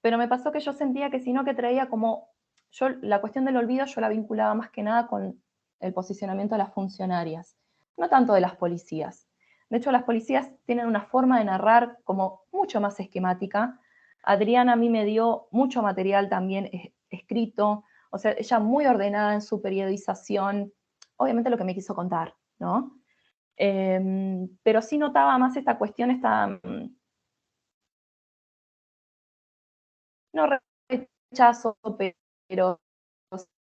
Speaker 2: pero me pasó que yo sentía que sino que traía como, yo la cuestión del olvido yo la vinculaba más que nada con el posicionamiento de las funcionarias, no tanto de las policías. De hecho, las policías tienen una forma de narrar como mucho más esquemática. Adriana a mí me dio mucho material también escrito, o sea, ella muy ordenada en su periodización, obviamente lo que me quiso contar, ¿no? Pero sí notaba más esta cuestión, no rechazo, pero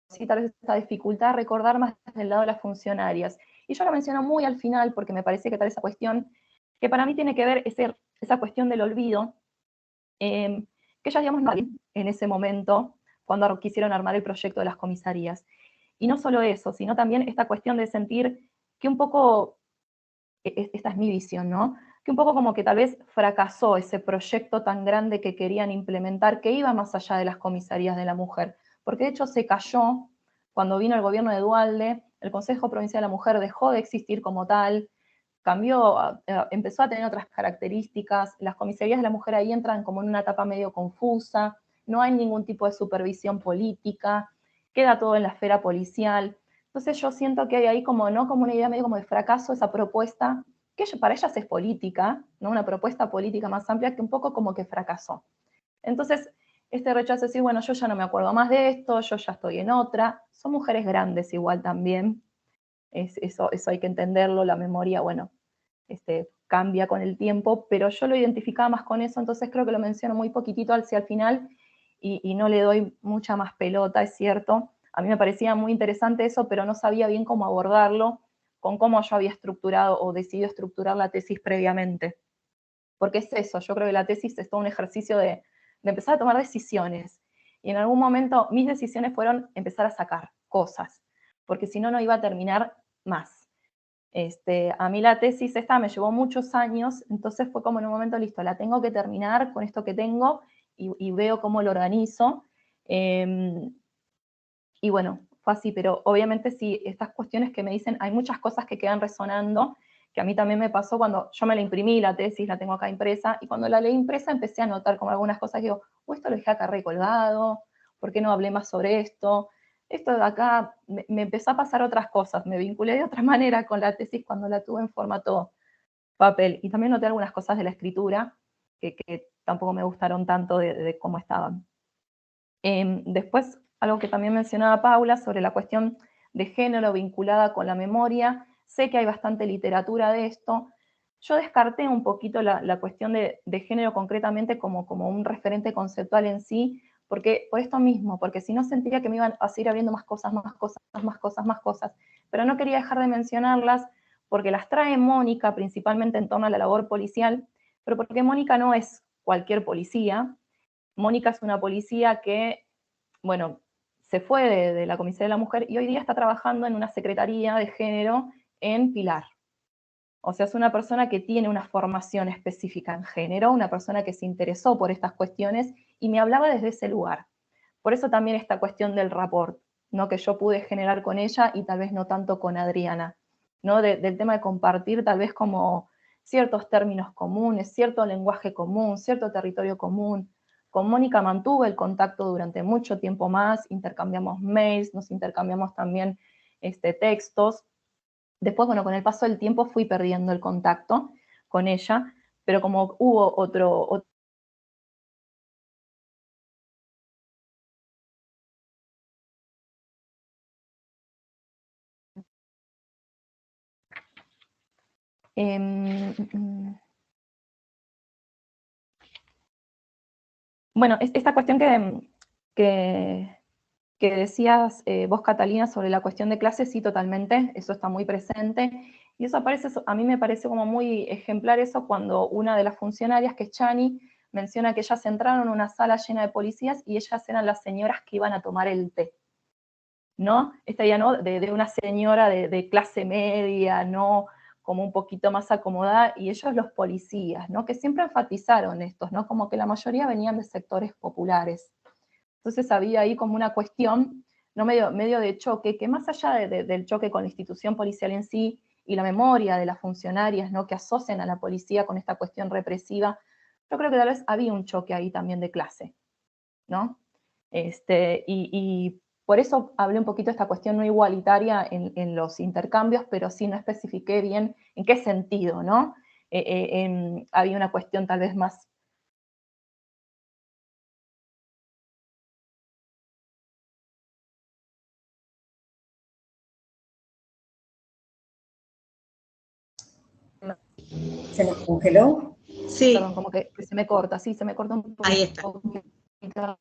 Speaker 2: sí tal vez esta dificultad de recordar más del lado de las funcionarias. Y yo lo menciono muy al final porque me parece que tal esa cuestión, que para mí tiene que ver esa cuestión del olvido, que ellas, digamos, no en ese momento, cuando quisieron armar el proyecto de las comisarías. Y no solo eso, sino también esta cuestión de sentir que un poco, esta es mi visión, ¿no? Que un poco como que tal vez fracasó ese proyecto tan grande que querían implementar, que iba más allá de las comisarías de la mujer. Porque de hecho se cayó cuando vino el gobierno de Duhalde, el Consejo Provincial de la Mujer dejó de existir como tal, cambió, empezó a tener otras características, las comisarías de la mujer ahí entran como en una etapa medio confusa, no hay ningún tipo de supervisión política, queda todo en la esfera policial. Entonces yo siento que hay ahí como, ¿no? Como una idea medio como de fracaso, esa propuesta, que para ellas es política, ¿no? Una propuesta política más amplia que un poco como que fracasó. Entonces, este rechazo es decir, bueno, yo ya no me acuerdo más de esto, yo ya estoy en otra, son mujeres grandes igual también, eso hay que entenderlo, la memoria, bueno, cambia con el tiempo, pero yo lo identificaba más con eso, entonces creo que lo menciono muy poquitito hacia el final y no le doy mucha más pelota, es cierto. A mí me parecía muy interesante eso, pero no sabía bien cómo abordarlo con cómo yo había estructurado o decidido estructurar la tesis previamente. Porque es eso, yo creo que la tesis es todo un ejercicio de empezar a tomar decisiones. Y en algún momento mis decisiones fueron empezar a sacar cosas, porque si no, no iba a terminar más. A mí la tesis esta me llevó muchos años, entonces fue como en un momento, listo, la tengo que terminar con esto que tengo y veo cómo lo organizo. Y bueno, fue así, pero obviamente sí, estas cuestiones que me dicen, hay muchas cosas que quedan resonando, que a mí también me pasó cuando yo me la imprimí, la tesis, la tengo acá impresa, y cuando la leí impresa empecé a notar como algunas cosas que digo, esto lo dejé acá recolgado, ¿por qué no hablé más sobre esto? Esto de acá, me empezó a pasar otras cosas, me vinculé de otra manera con la tesis cuando la tuve en formato papel, y también noté algunas cosas de la escritura que tampoco me gustaron tanto de cómo estaban. Después, algo que también mencionaba Paula sobre la cuestión de género vinculada con la memoria, sé que hay bastante literatura de esto. Yo descarté un poquito la cuestión de género concretamente como un referente conceptual en sí, porque por esto mismo, porque si no sentía que me iban a seguir abriendo más cosas, pero no quería dejar de mencionarlas porque las trae Mónica principalmente en torno a la labor policial, pero porque Mónica no es cualquier policía. Mónica es una policía que, bueno, se fue de la Comisaría de la Mujer y hoy día está trabajando en una secretaría de género en Pilar. O sea, es una persona que tiene una formación específica en género, una persona que se interesó por estas cuestiones y me hablaba desde ese lugar. Por eso también esta cuestión del rapport, ¿no? Que yo pude generar con ella y tal vez no tanto con Adriana, ¿no? Del tema de compartir tal vez como ciertos términos comunes, cierto lenguaje común, cierto territorio común. Con Mónica mantuve el contacto durante mucho tiempo más, intercambiamos mails, nos intercambiamos también textos. Después, bueno, con el paso del tiempo fui perdiendo el contacto con ella, pero como hubo otro bueno, esta cuestión que decías vos, Catalina, sobre la cuestión de clases, sí, totalmente, eso está muy presente. Y eso aparece, a mí me parece como muy ejemplar eso cuando una de las funcionarias, que es Chani, menciona que ellas entraron en una sala llena de policías y ellas eran las señoras que iban a tomar el té, ¿no? Esta idea, ¿no? De una señora de clase media, ¿no? como un poquito más acomodada, y ellos los policías, ¿no? Que siempre enfatizaron estos, ¿no? Como que la mayoría venían de sectores populares. Entonces había ahí como una cuestión, ¿no? medio de choque, que más allá del choque con la institución policial en sí y la memoria de las funcionarias, ¿no? Que asocian a la policía con esta cuestión represiva, yo creo que tal vez había un choque ahí también de clase, ¿no? Y por eso hablé un poquito de esta cuestión no igualitaria en los intercambios, pero sí no especifiqué bien en qué sentido, ¿no? Había una cuestión tal vez más...
Speaker 3: ¿Se nos congeló?
Speaker 1: Sí,
Speaker 2: Perdón, como que se me corta, sí, se me corta un poquito.
Speaker 1: ahí está.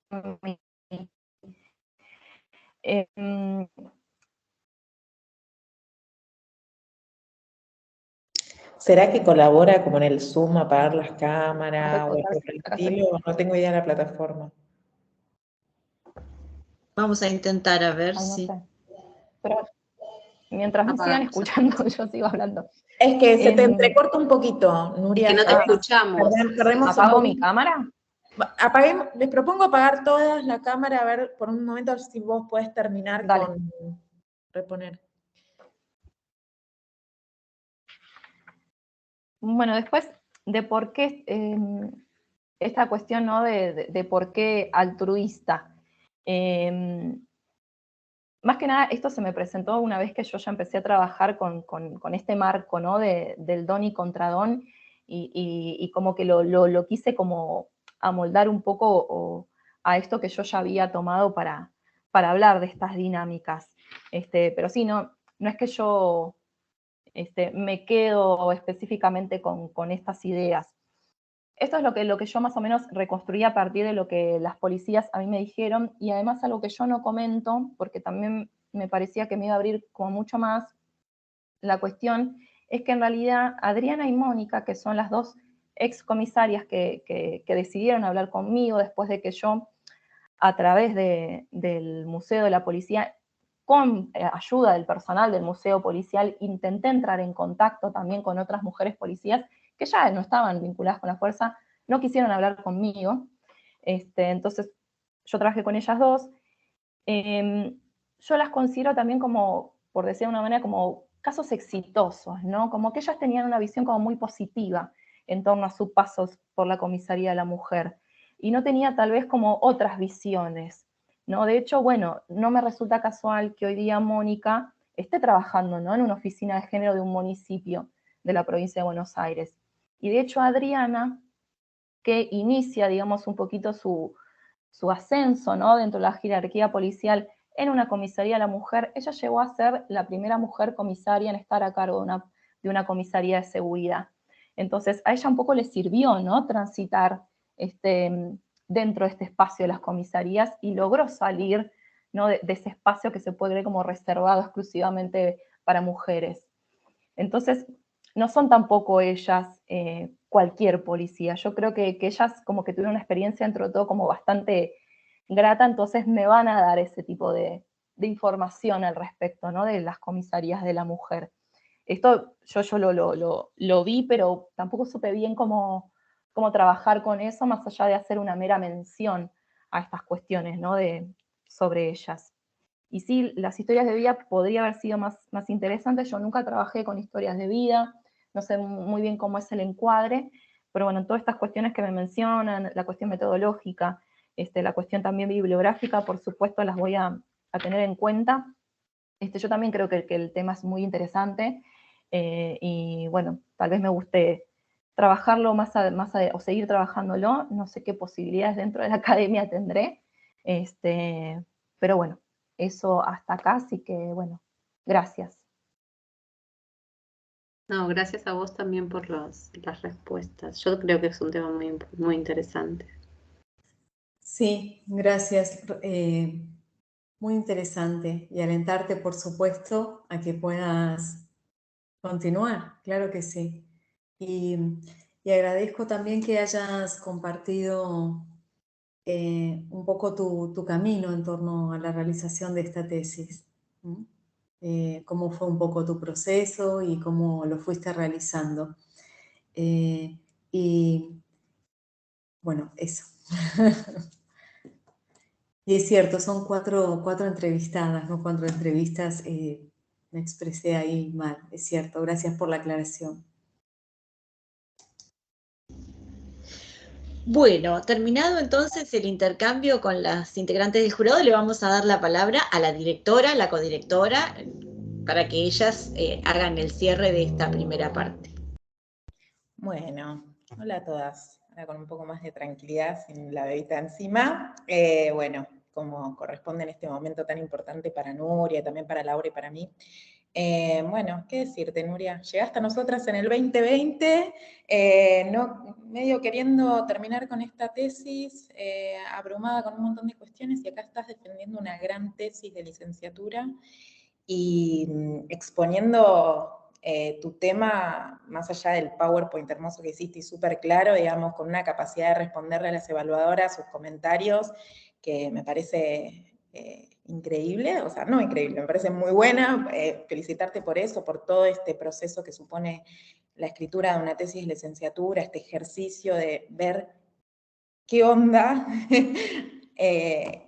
Speaker 5: ¿Será que colabora como en el Zoom, apagar las cámaras o algo por el estilo? No tengo idea de la plataforma.
Speaker 1: Vamos a intentar a ver
Speaker 2: Ay, no
Speaker 1: si...
Speaker 2: sé. Pero mientras me sigan escuchando, yo sigo hablando.
Speaker 5: Es que se te entrecorta un poquito, Nuria.
Speaker 4: Es que no te escuchamos.
Speaker 5: Perdemos
Speaker 2: ¿Apago mi cámara?
Speaker 5: Apaguemos, les propongo apagar todas la cámara, a ver por un momento si vos podés terminar
Speaker 2: Dale.
Speaker 5: con reponer.
Speaker 2: Bueno, después de por qué esta cuestión, ¿no? De por qué altruista. Más que nada, esto se me presentó una vez que yo ya empecé a trabajar con este marco, ¿no? Del don y contradón, y como que lo quise como amoldar un poco a esto que yo ya había tomado para hablar de estas dinámicas. Pero sí, no es que yo me quedo específicamente con estas ideas. Esto es lo que yo más o menos reconstruí a partir de lo que las policías a mí me dijeron, y además algo que yo no comento, porque también me parecía que me iba a abrir como mucho más la cuestión, es que en realidad Adriana y Mónica, que son las dos excomisarias que decidieron hablar conmigo después de que yo, a través del Museo de la Policía, con ayuda del personal del Museo Policial, intenté entrar en contacto también con otras mujeres policías que ya no estaban vinculadas con la fuerza, no quisieron hablar conmigo. Entonces, yo trabajé con ellas dos. Yo las considero también como, por decir de una manera, como casos exitosos, ¿no? Como que ellas tenían una visión como muy positiva en torno a sus pasos por la comisaría de la mujer, y no tenía tal vez como otras visiones, ¿no? De hecho, bueno, no me resulta casual que hoy día Mónica esté trabajando, ¿no? En una oficina de género de un municipio de la provincia de Buenos Aires. Y de hecho Adriana, que inicia, digamos, un poquito su ascenso, ¿no? Dentro de la jerarquía policial en una comisaría de la mujer, ella llegó a ser la primera mujer comisaria en estar a cargo de una comisaría de seguridad. Entonces, a ella un poco le sirvió, ¿no? Transitar dentro de este espacio de las comisarías, y logró salir, ¿no? de ese espacio que se puede ver como reservado exclusivamente para mujeres. Entonces, no son tampoco ellas cualquier policía. Yo creo que ellas como que tuvieron una experiencia dentro de todo como bastante grata, entonces me van a dar ese tipo de información al respecto, ¿no? De las comisarías de la mujer. Esto yo lo vi, pero tampoco supe bien cómo trabajar con eso, más allá de hacer una mera mención a estas cuestiones, ¿no? Sobre ellas. Y sí, las historias de vida podría haber sido más interesantes. Yo nunca trabajé con historias de vida, no sé muy bien cómo es el encuadre, pero bueno, todas estas cuestiones que me mencionan, la cuestión metodológica, la cuestión también bibliográfica, por supuesto las voy a tener en cuenta. Yo también creo que el tema es muy interesante, y bueno, tal vez me guste trabajarlo o seguir trabajándolo. No sé qué posibilidades dentro de la academia tendré, pero bueno, eso hasta acá, así que bueno, gracias.
Speaker 4: No, gracias a vos también por las respuestas. Yo creo que es un tema muy, muy interesante.
Speaker 3: Sí, gracias. Muy interesante, y alentarte, por supuesto, a que puedas continuar, claro que sí. Y agradezco también que hayas compartido un poco tu camino en torno a la realización de esta tesis. cómo fue un poco tu proceso y cómo lo fuiste realizando. Y bueno, eso. Y es cierto, son cuatro entrevistadas, ¿no? 4 entrevistas, me expresé ahí mal, es cierto. Gracias por la aclaración.
Speaker 1: Bueno, terminado entonces el intercambio con las integrantes del jurado, le vamos a dar la palabra a la directora, la codirectora, para que ellas hagan el cierre de esta primera parte.
Speaker 5: Bueno, hola a todas. Ahora con un poco más de tranquilidad, sin la bebita encima. Bueno, como corresponde en este momento tan importante para Nuria, también para Laura y para mí. Bueno, ¿qué decirte, Nuria? Llegaste a nosotras en el 2020, medio queriendo terminar con esta tesis, abrumada con un montón de cuestiones, y acá estás defendiendo una gran tesis de licenciatura y exponiendo tu tema, más allá del PowerPoint hermoso que hiciste y súper claro, digamos, con una capacidad de responderle a las evaluadoras sus comentarios, que me parece increíble, o sea, no increíble, me parece muy buena, felicitarte por eso, por todo este proceso que supone la escritura de una tesis de licenciatura, este ejercicio de ver qué onda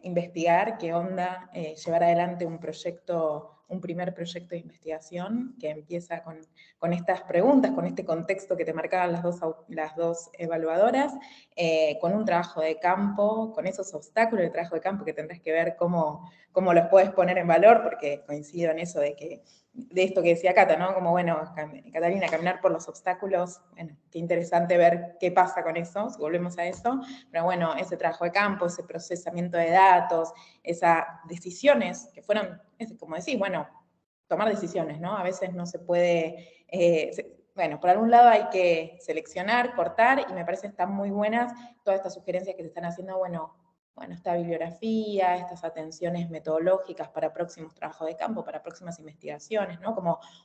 Speaker 5: investigar, qué onda llevar adelante un proyecto, un primer proyecto de investigación que empieza con estas preguntas, con este contexto que te marcaban las dos evaluadoras, con un trabajo de campo, con esos obstáculos de trabajo de campo que tendrás que ver cómo los puedes poner en valor, porque coincido en eso de esto que decía Cata, ¿no? Como, bueno, Catalina, caminar por los obstáculos, bueno, qué interesante ver qué pasa con eso, si volvemos a eso, pero bueno, ese trabajo de campo, ese procesamiento de datos, esas decisiones que fueron, como decís, bueno, tomar decisiones, ¿no? A veces no se puede, bueno, por algún lado hay que seleccionar, cortar, y me parece que están muy buenas todas estas sugerencias que se están haciendo, bueno, esta bibliografía, estas atenciones metodológicas para próximos trabajos de campo, para próximas investigaciones, ¿no?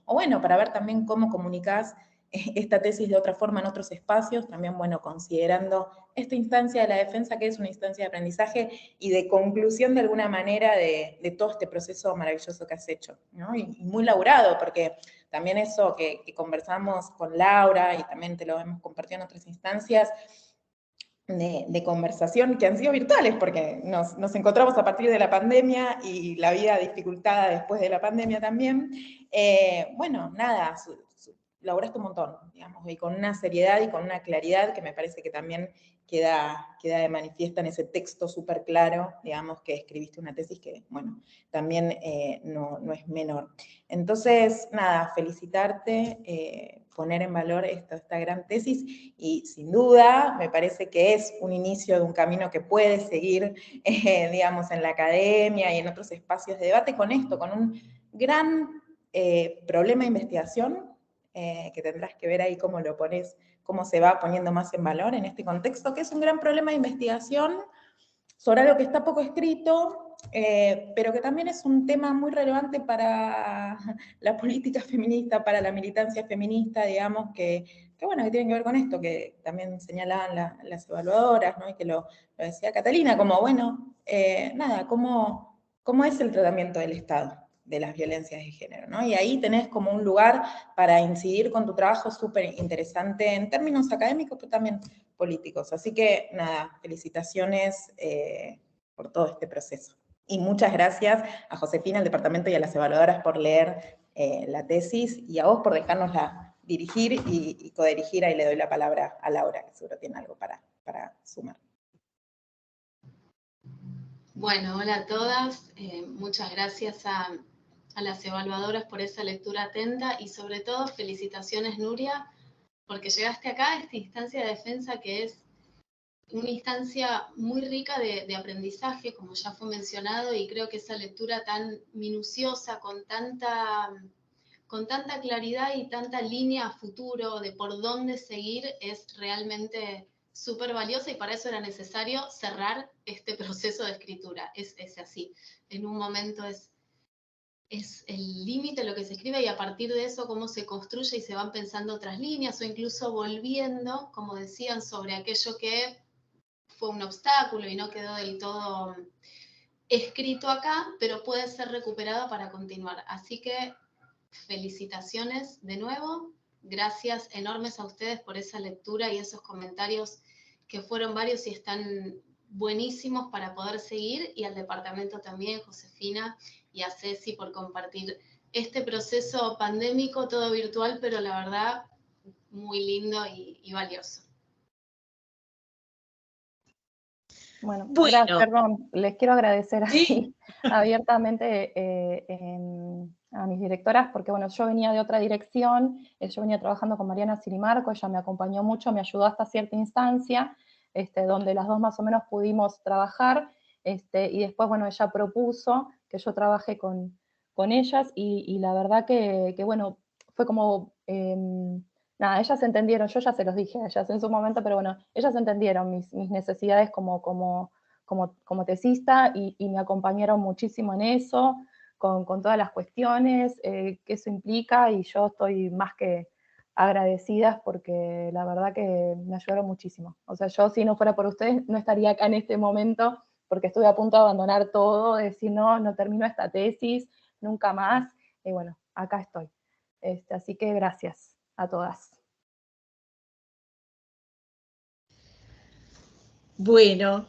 Speaker 5: O bueno, para ver también cómo comunicás esta tesis de otra forma en otros espacios, también, bueno, considerando esta instancia de la defensa, que es una instancia de aprendizaje y de conclusión de alguna manera de todo este proceso maravilloso que has hecho, ¿no? Y muy laburado, porque también eso que conversamos con Laura, y también te lo hemos compartido en otras instancias, de conversación que han sido virtuales, porque nos encontramos a partir de la pandemia y la vida dificultada después de la pandemia también. Bueno, nada, lograste un montón, digamos, y con una seriedad y con una claridad que me parece que también queda de manifiesta en ese texto súper claro, digamos, que escribiste una tesis que, bueno, también no es menor. Entonces, nada, felicitarte, poner en valor esta gran tesis, y sin duda me parece que es un inicio de un camino que puede seguir, digamos, en la academia y en otros espacios de debate con esto, con un gran problema de investigación, que tendrás que ver ahí cómo lo pones, cómo se va poniendo más en valor en este contexto, que es un gran problema de investigación sobre algo que está poco escrito, pero que también es un tema muy relevante para la política feminista, para la militancia feminista, digamos, que bueno, que tienen que ver con esto, que también señalaban las evaluadoras, ¿no? Y que lo decía Catalina, como, bueno, nada, cómo es el tratamiento del Estado de las violencias de género, ¿no? Y ahí tenés como un lugar para incidir con tu trabajo súper interesante en términos académicos, pero también políticos. Así que, nada, felicitaciones por todo este proceso. Y muchas gracias a Josefina, al departamento y a las evaluadoras por leer la tesis, y a vos por dejárnosla dirigir y codirigir. Ahí le doy la palabra a Laura, que seguro tiene algo para sumar.
Speaker 6: Bueno, hola a todas. Muchas gracias a las evaluadoras por esa lectura atenta, y sobre todo felicitaciones, Nuria, porque llegaste acá a esta instancia de defensa que es una instancia muy rica de aprendizaje, como ya fue mencionado, y creo que esa lectura tan minuciosa, con tanta claridad y tanta línea a futuro de por dónde seguir, es realmente súper valiosa, y para eso era necesario cerrar este proceso de escritura. Es así. En un momento es el límite lo que se escribe, y a partir de eso cómo se construye y se van pensando otras líneas, o incluso volviendo, como decían, sobre aquello que fue un obstáculo y no quedó del todo escrito acá, pero puede ser recuperado para continuar. Así que felicitaciones de nuevo. Gracias enormes a ustedes por esa lectura y esos comentarios que fueron varios y están buenísimos para poder seguir, y al departamento también, Josefina, y a Ceci por compartir este proceso pandémico, todo virtual, pero la verdad muy lindo y valioso.
Speaker 2: Bueno,
Speaker 1: Bueno.
Speaker 2: perdón, les quiero agradecer así
Speaker 1: Sí.
Speaker 2: abiertamente a mis directoras, porque bueno, yo venía de otra dirección, yo venía trabajando con Mariana Sirimarco, ella me acompañó mucho, me ayudó hasta cierta instancia, donde las dos más o menos pudimos trabajar, y después, bueno, ella propuso que yo trabaje con ellas, y la verdad que bueno, fue como, nada, ellas entendieron, yo ya se los dije a ellas en su momento, pero bueno, ellas entendieron mis necesidades como tesista, y me acompañaron muchísimo en eso, con todas las cuestiones que eso implica, y yo estoy más que agradecida porque la verdad que me ayudaron muchísimo. O sea, yo si no fuera por ustedes no estaría acá en este momento, porque estuve a punto de abandonar todo, de decir no termino esta tesis, nunca más, y bueno, acá estoy. Así que gracias a todas.
Speaker 1: Bueno,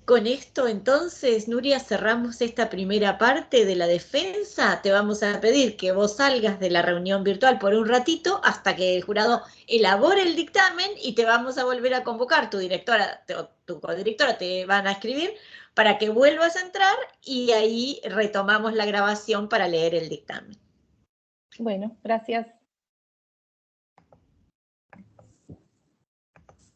Speaker 1: con esto entonces, Nuria, cerramos esta primera parte de la defensa. Te vamos a pedir que vos salgas de la reunión virtual por un ratito hasta que el jurado elabore el dictamen, y te vamos a volver a convocar. Tu directora o tu codirectora te van a escribir para que vuelvas a entrar, y ahí retomamos la grabación para leer el dictamen.
Speaker 2: Bueno, gracias.